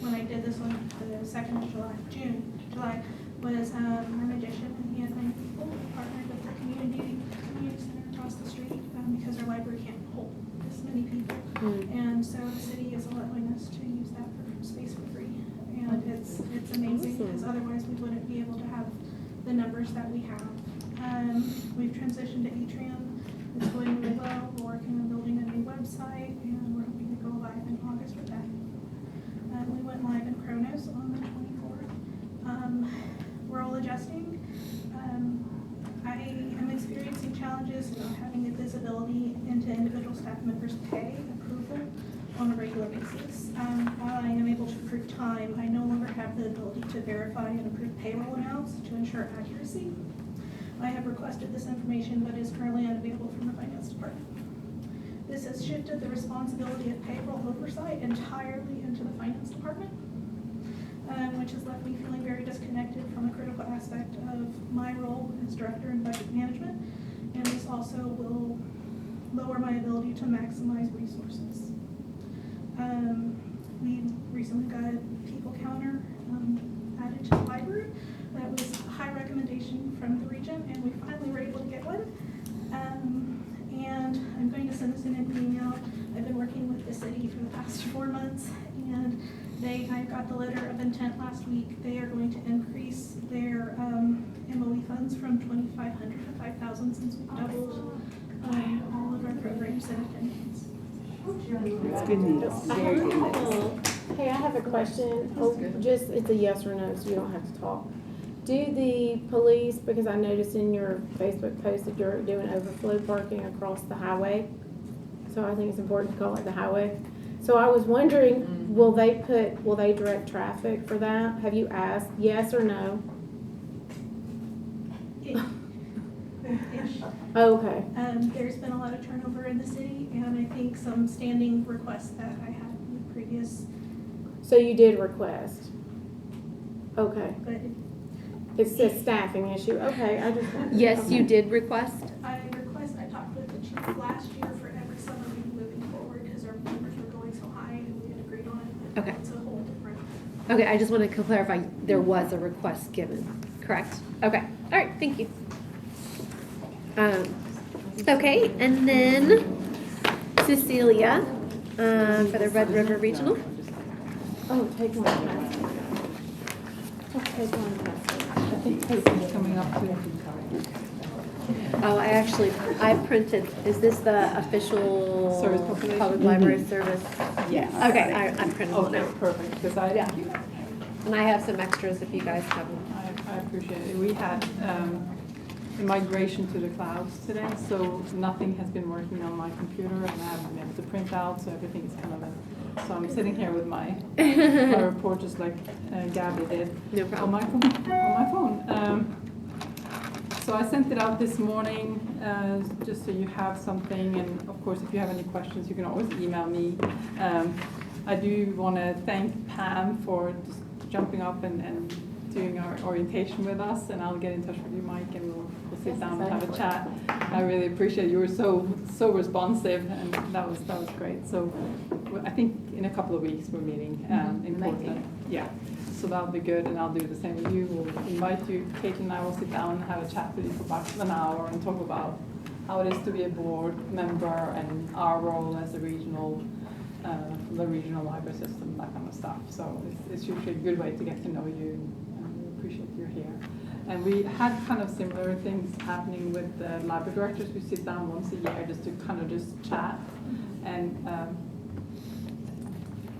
when I did this one, the 2nd of July, was our magician, and he had 9 people. We partnered with the community center across the street because our library can't hold this many people. And so the city is allowing us to use that for space for free. And it's amazing because otherwise we wouldn't be able to have the numbers that we have. We've transitioned to Atrium. It's going really well. We're working on building a new website, and we're hoping to go live in August with that. We went live in Kronos on the 24th. We're all adjusting. I am experiencing challenges not having the visibility into individual staff members' pay approval on a regular basis. While I am able to approve time, I no longer have the ability to verify and approve payroll amounts to ensure accuracy. I have requested this information, but is currently unavailable from the finance department. This has shifted the responsibility of payroll oversight entirely into the finance department, which has left me feeling very disconnected from a critical aspect of my role as director in budget management, and this also will lower my ability to maximize resources. We recently got a people counter added to the library. That was a high recommendation from the region, and we finally were able to get one. And I'm going to send this in an email. I've been working with the city for the past 4 months, and I got the letter of intent last week. They are going to increase their MOE funds from $2,500 to $5,000 since we've doubled all of our programs and attendance. That's good news. Very good news. Hey, I have a question. It's a yes or no, so you don't have to talk. Do the police, because I noticed in your Facebook post that you're doing overflow parking across the highway, so I think it's important to call it the highway. So I was wondering, will they direct traffic for that? Have you asked, yes or no? Ish. Oh, okay. There's been a lot of turnover in the city, and I think some standing requests that I had in the previous, So you did request? Okay. but It's a staffing issue. Okay, I just. Yes, you did request. I talked with the chief last year for every summer moving forward, because our numbers were going so high, and we had agreed on it, but Okay. it's a whole different. Okay, I just wanted to clarify, there was a request given, correct? Okay, all right, thank you. Okay, and then Cecilia, for the Red River Regional. Oh, take one. Take one. I think Casey's coming up too. Oh, I printed, is this the official Service population? public library service? Yes. Okay, I printed one Okay, out. perfect, because And I have some extras if you guys have them. I appreciate it. We had a migration to the clouds today, so nothing has been working on my computer, and I haven't been able to print out, so everything is kind of so I'm sitting here with my report just like Gabby did. No problem. On my phone. So I sent it out this morning, just so you have something, and of course, if you have any questions, you can always email me. I do want to thank Pam for just jumping up and doing our orientation with us, and I'll get in touch with you, Mike, and we'll sit down and have a chat. I really appreciate it. You were so responsive, and that was great. So I think in a couple of weeks we're meeting in Portland. Yeah, so that'll be good, and I'll do the same with you. We'll invite you. Kate and I will sit down and have a chat with you for about an hour and talk about how it is to be a board member and our role as a regional. The regional library system, that kind of stuff. So it's usually a good way to get to know you, and we appreciate you're here. And we had kind of similar things happening with the library directors. We sit down once a year just to kind of just chat. And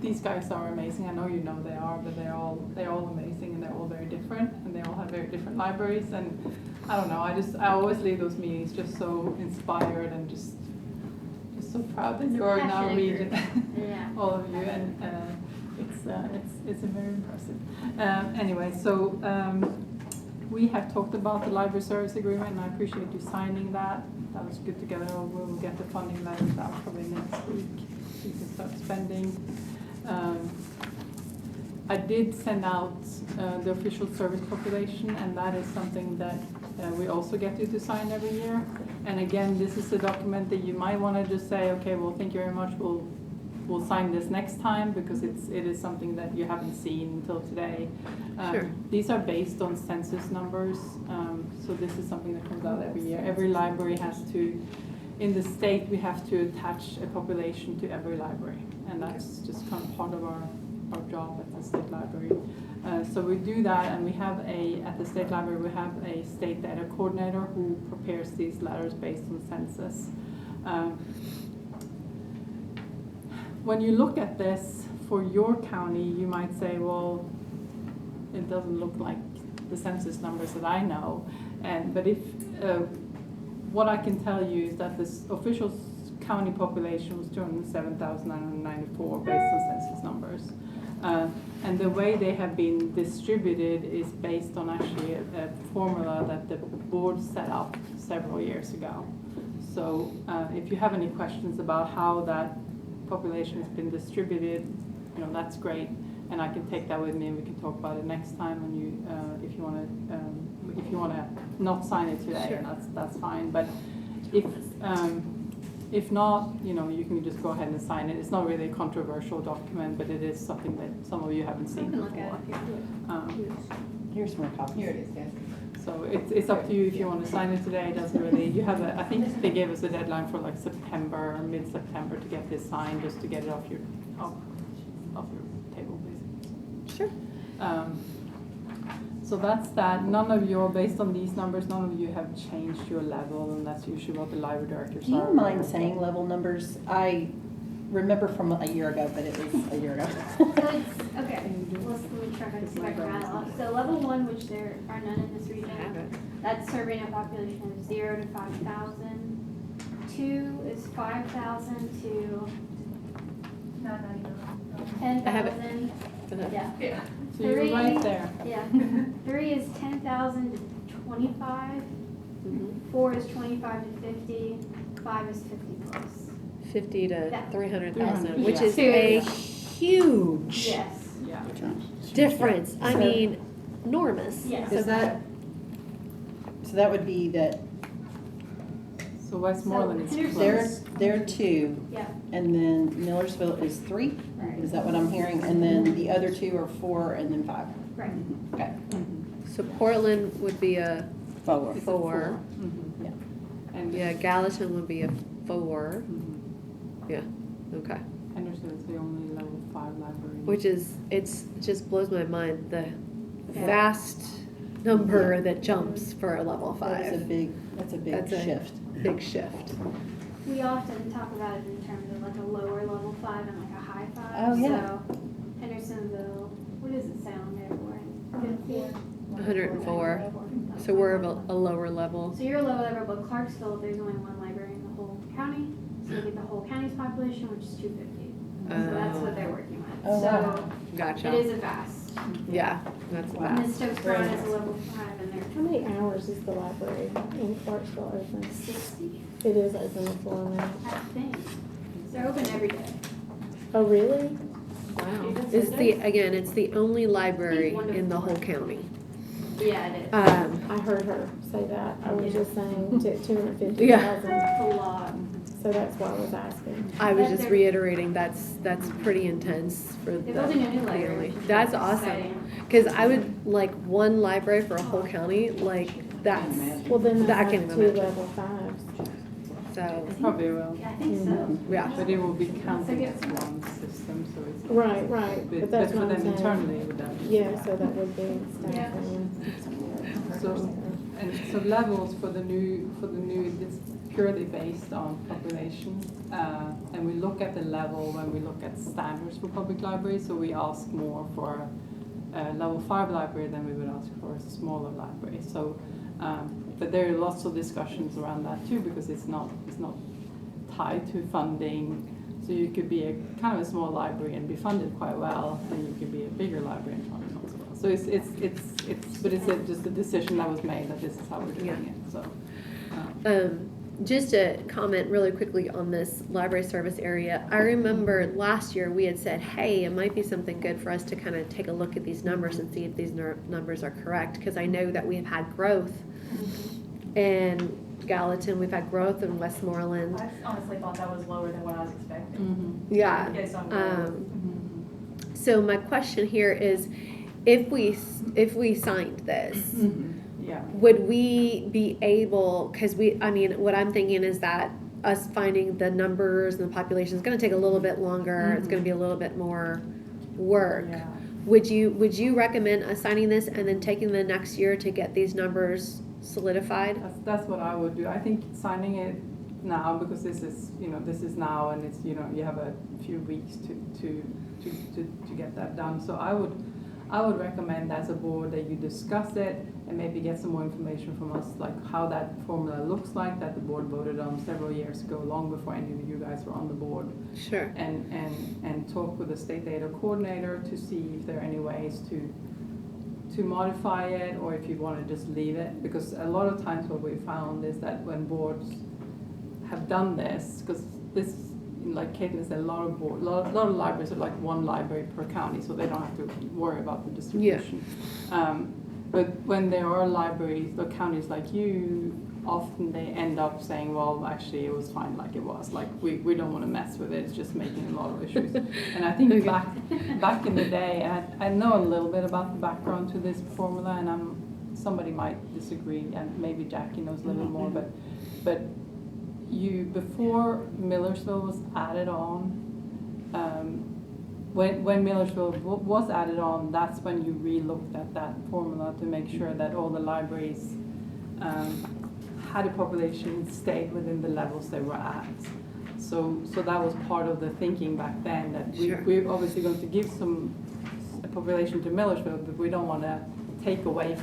these guys are amazing. I know you know they are, but they're all amazing, and they're all very different, and they all have very different libraries. And I don't know, I always leave those meetings just so inspired and just so proud that you are now region, all of you, and it's very impressive. Anyway, so we have talked about the library service agreement, and I appreciate you signing that. That was good together. We'll get the funding letters out probably next week. You can start spending. I did send out the official service population, and that is something that we also get you to sign every year. And again, this is a document that you might want to just say, okay, well, thank you very much. We'll sign this next time, because it is something that you haven't seen until today. Sure. These are based on census numbers, so this is something that comes out every year. Every library has to, in the state, we have to attach a population to every library, and that's just kind of part of our job at the state library. So we do that, and we have at the state library, we have a state data coordinator who prepares these letters based on census. When you look at this for your county, you might say, well, it doesn't look like the census numbers that I know. But if what I can tell you is that this official county population was 207,994 based on census numbers. And the way they have been distributed is based on actually a formula that the board set up several years ago. So if you have any questions about how that population has been distributed, that's great, and I can take that with me, and we can talk about it next time. When you, if you want to not sign it today, sure. That's fine. But if not, you can just go ahead and sign it. It's not really a controversial document, but it is something that some of you haven't seen before. Here's more copies. Here it is, yes. So it's up to you if you want to sign it today. It doesn't really. You have I think they gave us a deadline for like September or mid-September to get this signed, just to get it off your table, basically. Sure. So that's that. None of you, based on these numbers, none of you have changed your level, and that's usually what the library directors Do you are. mind saying level numbers? remember from a year ago, but it was a year ago. So it's, okay, let me try to see if I can rattle off. So level 1, which there are none in this region, that's serving a population of 0 to 5,000. 2 is 5,000 to 10,000. Yeah. Yeah. So you're right there. Yeah. 3 is 10,000 to 25. 4 is 25 to 50. 5 is 50 plus. 50 to Yeah. 300,000, which Yeah. is a huge Yes. Yeah. difference. I So- mean, enormous. Yes. So that would be that So Westmoreland is Henderson- close. they're 2, Yeah. and then Millersville is 3? Right. Is that what I'm hearing? And then the other 2 are 4 and then 5? Right. Okay. So Portland would be a 4. It's a 4. Mhm. Yeah. And Yeah, Gallatin would be a 4. Mhm. Yeah, okay. Henderson is the only level 5 library. Which is, it just blows my mind, the Yeah. vast number that jumps for a level That's a 5. big That's a shift. Big shift. We often talk about it in terms of like a lower level 5 and like a high 5. Oh, yeah. So Hendersonville, what does it say on there for? 104. So we're a lower level. So you're a lower level, but Clarksville, there's only 1 library in the whole county. So you get the whole county's population, which is 250. So that's what they're working with. Oh, wow. So Gotcha. it is a vast. Yeah, that's And wow. then Stokes Brown is a level 5 and they're How many hours is the library in Clarksville open? 60, It is open before now. I think. They're open every day. Oh, really? Wow. It's it's the only library in the whole county. Yeah, it is. I heard her say that. I was just saying 250,000. That's a lot. So that's why I was asking. I was But just they're- reiterating, that's pretty intense for the. They're building a new the library. only- which is That's exciting. awesome. Cause I would, like, 1 library for a whole county, like, that's, Well, then That I I can't have even 2 imagine. level 5s. so, Probably will. Yeah, I think so. yeah. But it will be counted as one system, so it's. Right, right. But that's for what I'm them saying. internally, it would have. Yeah, so that would be Yeah. So, and so levels for the new, it's purely based on population. And we look at the level when we look at standards for public libraries, so we ask more for a level 5 library than we would ask for a smaller library. So, but there are lots of discussions around that too, because it's not tied to funding. So you could be a kind of a small library and be funded quite well, and you could be a bigger library and funded not so well. So it's just a decision that was made that this is how we're doing it, so. Just to comment really quickly on this library service area, I remember last year we had said, hey, it might be something good for us to kind of take a look at these numbers and see if these numbers are correct, because I know that we have had growth in Gallatin, we've had growth in Westmoreland. I honestly thought that was lower than what I was expecting. Yeah. Based on growth. So my question here is, if we signed this, Yeah. would we be able, because what I'm thinking is that us finding the numbers and the population is going to take a little bit longer. It's going to be a little bit more work. Yeah. Would you recommend us signing this and then taking the next year to get these numbers solidified? That's what I would do. I think signing it now, because this is now, and it's, you have a few weeks to get that done. So I would recommend as a board that you discuss it and maybe get some more information from us, like how that formula looks like that the board voted on several years ago, long before any of you guys were on the board. Sure. And talk with the state data coordinator to see if there are any ways to modify it, or if you want to just leave it. Because a lot of times what we found is that when boards have done this, because this, like Caitlin said, a lot of libraries are like 1 library per county, so they don't have to worry about the distribution. But when there are libraries, the counties like you, often they end up saying, well, actually it was fine like it was. Like we don't want to mess with it, it's just making a lot of issues. And I think back in the day, I know a little bit about the background to this formula, and somebody might disagree, and maybe Jackie knows a little more, but before Millersville was added on, when Millersville was added on, that's when you re-looked at that formula to make sure that all the libraries had a population stayed within the levels they were at. So that was part of the thinking back then, that Sure. we're obviously going to give a population to Millersville, but we don't want to take away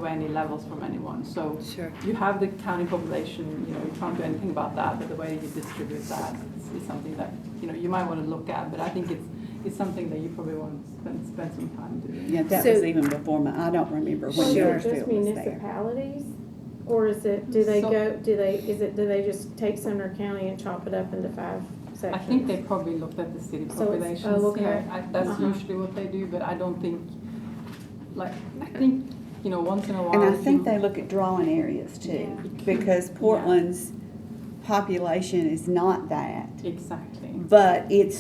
any levels from anyone. So Sure. you have the county population, you can't do anything about that, but the way you distribute that is something that, you might want to look at, but I think it's something that you probably want to spend some time doing. Yeah, that So- was even before I don't remember when Is it Millersville just was there. municipalities? Or is it, do they just take Sumner County and chop it up into 5 sections? I think they probably looked at the city So it's- populations oh, okay. here. That's Uh-huh. usually what they do, but I don't think, I think, once in a while. And I think you- they look at drawing areas too, Yeah. because Portland's population is not that. Exactly. But it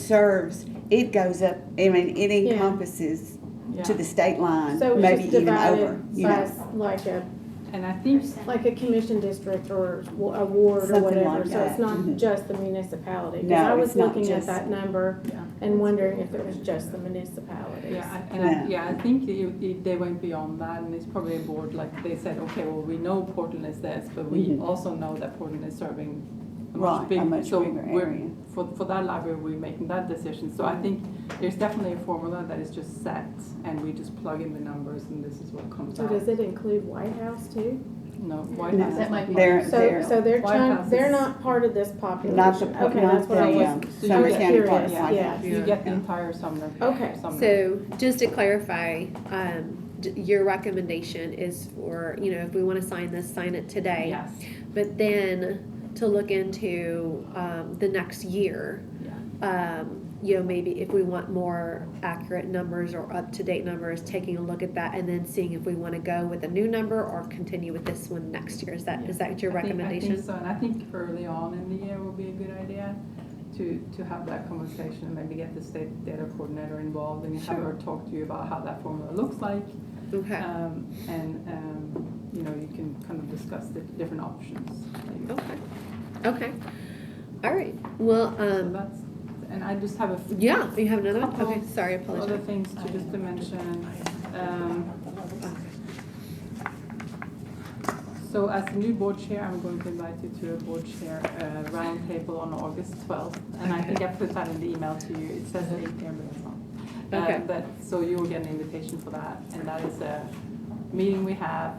goes up, I mean, it encompasses Yeah. to the state line, So it's maybe just even over, divided you by know. And I think, like a commission district or a ward or Something whatever, like so it's that. not Mhm. just the municipality. 'Cause No, I was it's not looking at just- that number yeah. and wondering if it was just the municipalities. I think they went beyond that, and it's probably a board, like they said, okay, well, we know Portland is this, but we Mhm. also know that Portland is serving a Right, much bigger, a much so bigger we're, area. for that library, we're making that decision. So I think there's definitely a formula that is just set, and we just plug in the numbers, and this is what comes So out. does it include White House too? No, White No, House. That might be- So they're White trying, House they're is- not part of this population? Not the, Okay, not that's what I the, was, So you Sumner get- County curious, Parks like yeah. that. You get the entire Sumner. Okay. Sumner. So just to clarify, your recommendation is for, if we want to sign this, sign it today. Yes, But then to look into the next year, maybe if we want more accurate numbers or up-to-date numbers, taking a look at that and then seeing if we want to go with a new number or continue with this one next year. Is that your recommendation? I think so, and I think early on in the year will be a good idea to have that conversation and maybe get the state data coordinator involved and have her talk to you about how that formula looks like. Okay. You can kind of discuss the different options. Okay. All right. Well, So that's, and I just have a yeah, you have another one? couple Okay, sorry, I apologize. other things to mention. So as the new board chair, I'm going to invite you to a board chair roundtable on August 12th. And I think I put that in the email to you. It says 8 there, but it's not. Okay. So you will get an invitation for that. And that is a meeting we have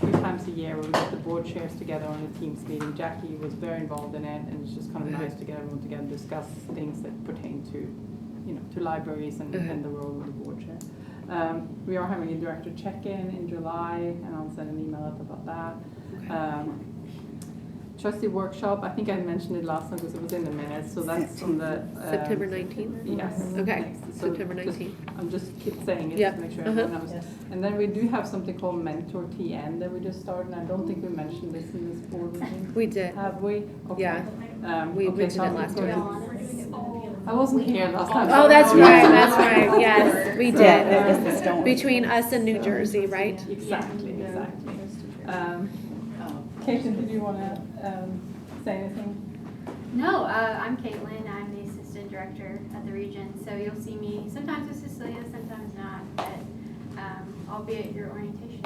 3 times a year where we get the board chairs together on a Teams meeting. Jackie was very involved in it, and it's just kind of nice to get everyone together and discuss things that pertain to libraries and the role of the board chair. We are having a director check-in in July, and I'll send an email out about that. Trustee workshop, I think I mentioned it last time because it was in the minutes, so that's on the... September 19th? Yes. Okay, Next. September 19th. I'm just keep saying it Yeah. to make sure Uh-huh. everyone knows. And then we do have something called Mentor TN that we just started, and I don't think we mentioned this in this board meeting. We did. Have we? Okay. Yeah. We okay, mentioned so it I'm last going time. I wasn't here last time. Oh, that's so- right, that's right, yes, we Yeah, that was did. the storm. Between us and New Jersey, right? Exactly. Katie, did you want to say anything? No, I'm Caitlin. I'm the assistant director at the region. So you'll see me sometimes with Cecilia, sometimes not. But I'll be at your orientation.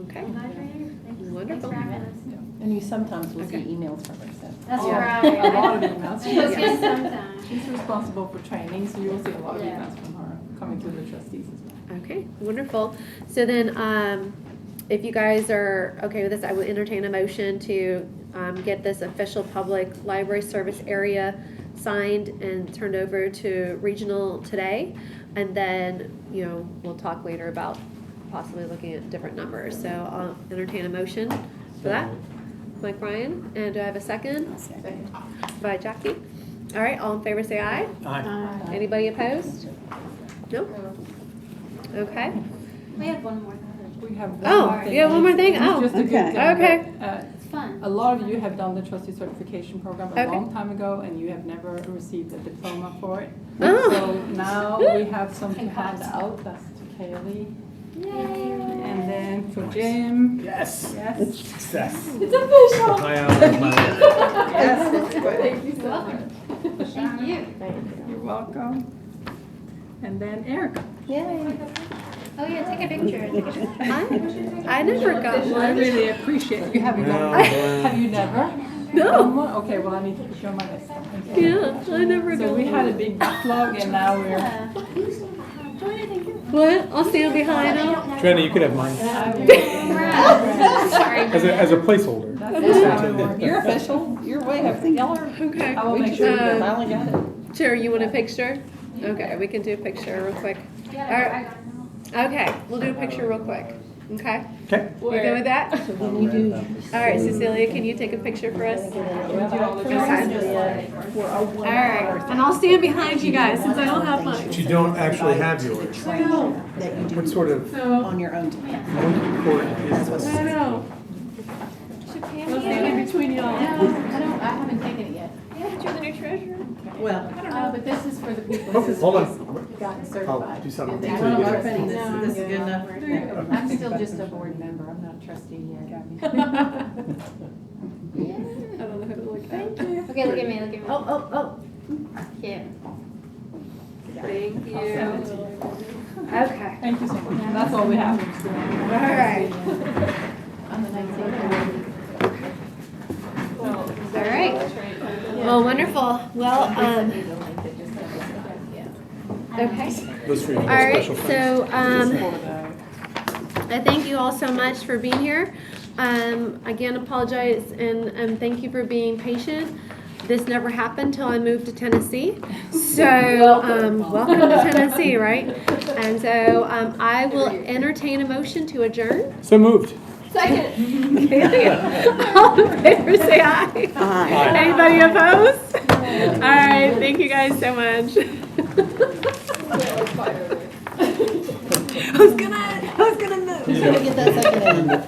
Okay. I'm glad you're here. Thanks. Wonderful. Thanks for having us. And you sometimes will see Okay. emails from her, so. That's Yeah, right. a lot of emails. Just sometimes. She's responsible for training, so you'll see a lot of Yeah. emails from her coming to the trustees as well. Okay, wonderful. So then, if you guys are okay with this, I will entertain a motion to get this official public library service area signed and turned over to regional today. And then, we'll talk later about possibly looking at different numbers. So I'll entertain a motion for that. Mike Ryan, and do I have a second? Second. By Jackie. All right, all in favor say aye. Anybody opposed? No? Okay. We have one more. We have one Oh, more thing. yeah, one more thing? It's Oh, just a good okay. thing, Okay. but, It's fun. a lot of you have done the trustee certification program a Okay. long time ago, and you have never received a diploma for it. Oh. So now we have some to hand out. That's to Kaylee. And then for Jim. Yes. Yes. Success. It's official. High hours, my Yes. Thank you so welcome. much. Thank you. You're welcome. And then Erica. Yay. Oh yeah, take a picture. I never got I one. really appreciate you having No, done. boy. Have you never? No. Okay, well, I need to show my list. Yeah, I never So go. we had a big backlog and now we're. What? I'll stand behind them. Joanna, you could have mine Sorry. as a placeholder. You're official, you're way up the yellow. Okay. I will make We sure. finally got it. Sure, you want a picture? Okay, we can do a picture real quick. Yeah, All right. I got it now. Okay, we'll do a picture real quick. Okay? Okay. You good with that? So when you do. All right, Cecilia, can you take a picture for us? All right, and I'll stand behind you guys since I don't have But mine. you don't actually have yours. That you do What sort of on your own time. court is this? I know. I'll stand in between y'all. I haven't taken it yet. Yeah, but you're the new treasurer. Well, But this is for the people Oh, who've hold on. gotten certified. I'll do something. And they So you want get to it. trustee. this is good enough. I'm still just a board member, I'm not trustee yet. I don't know how to look at it. Okay, look at me, look at me. Oh. Cute. Thank you. Okay. Thank you so much. That's all we have. All right. On the 19th. All right. Well, wonderful. Well, okay. Those for you. All right, Special funds. so I thank you all so much for being here. Again, apologize and thank you for being patient. This never happened till I moved to Tennessee. So, welcome to Tennessee, right? And so I will entertain a motion to adjourn. So moved. Second. All in favor, say aye. Aye. Anybody opposed? All right, thank you guys so much. I was gonna move. Who's gonna get that second in?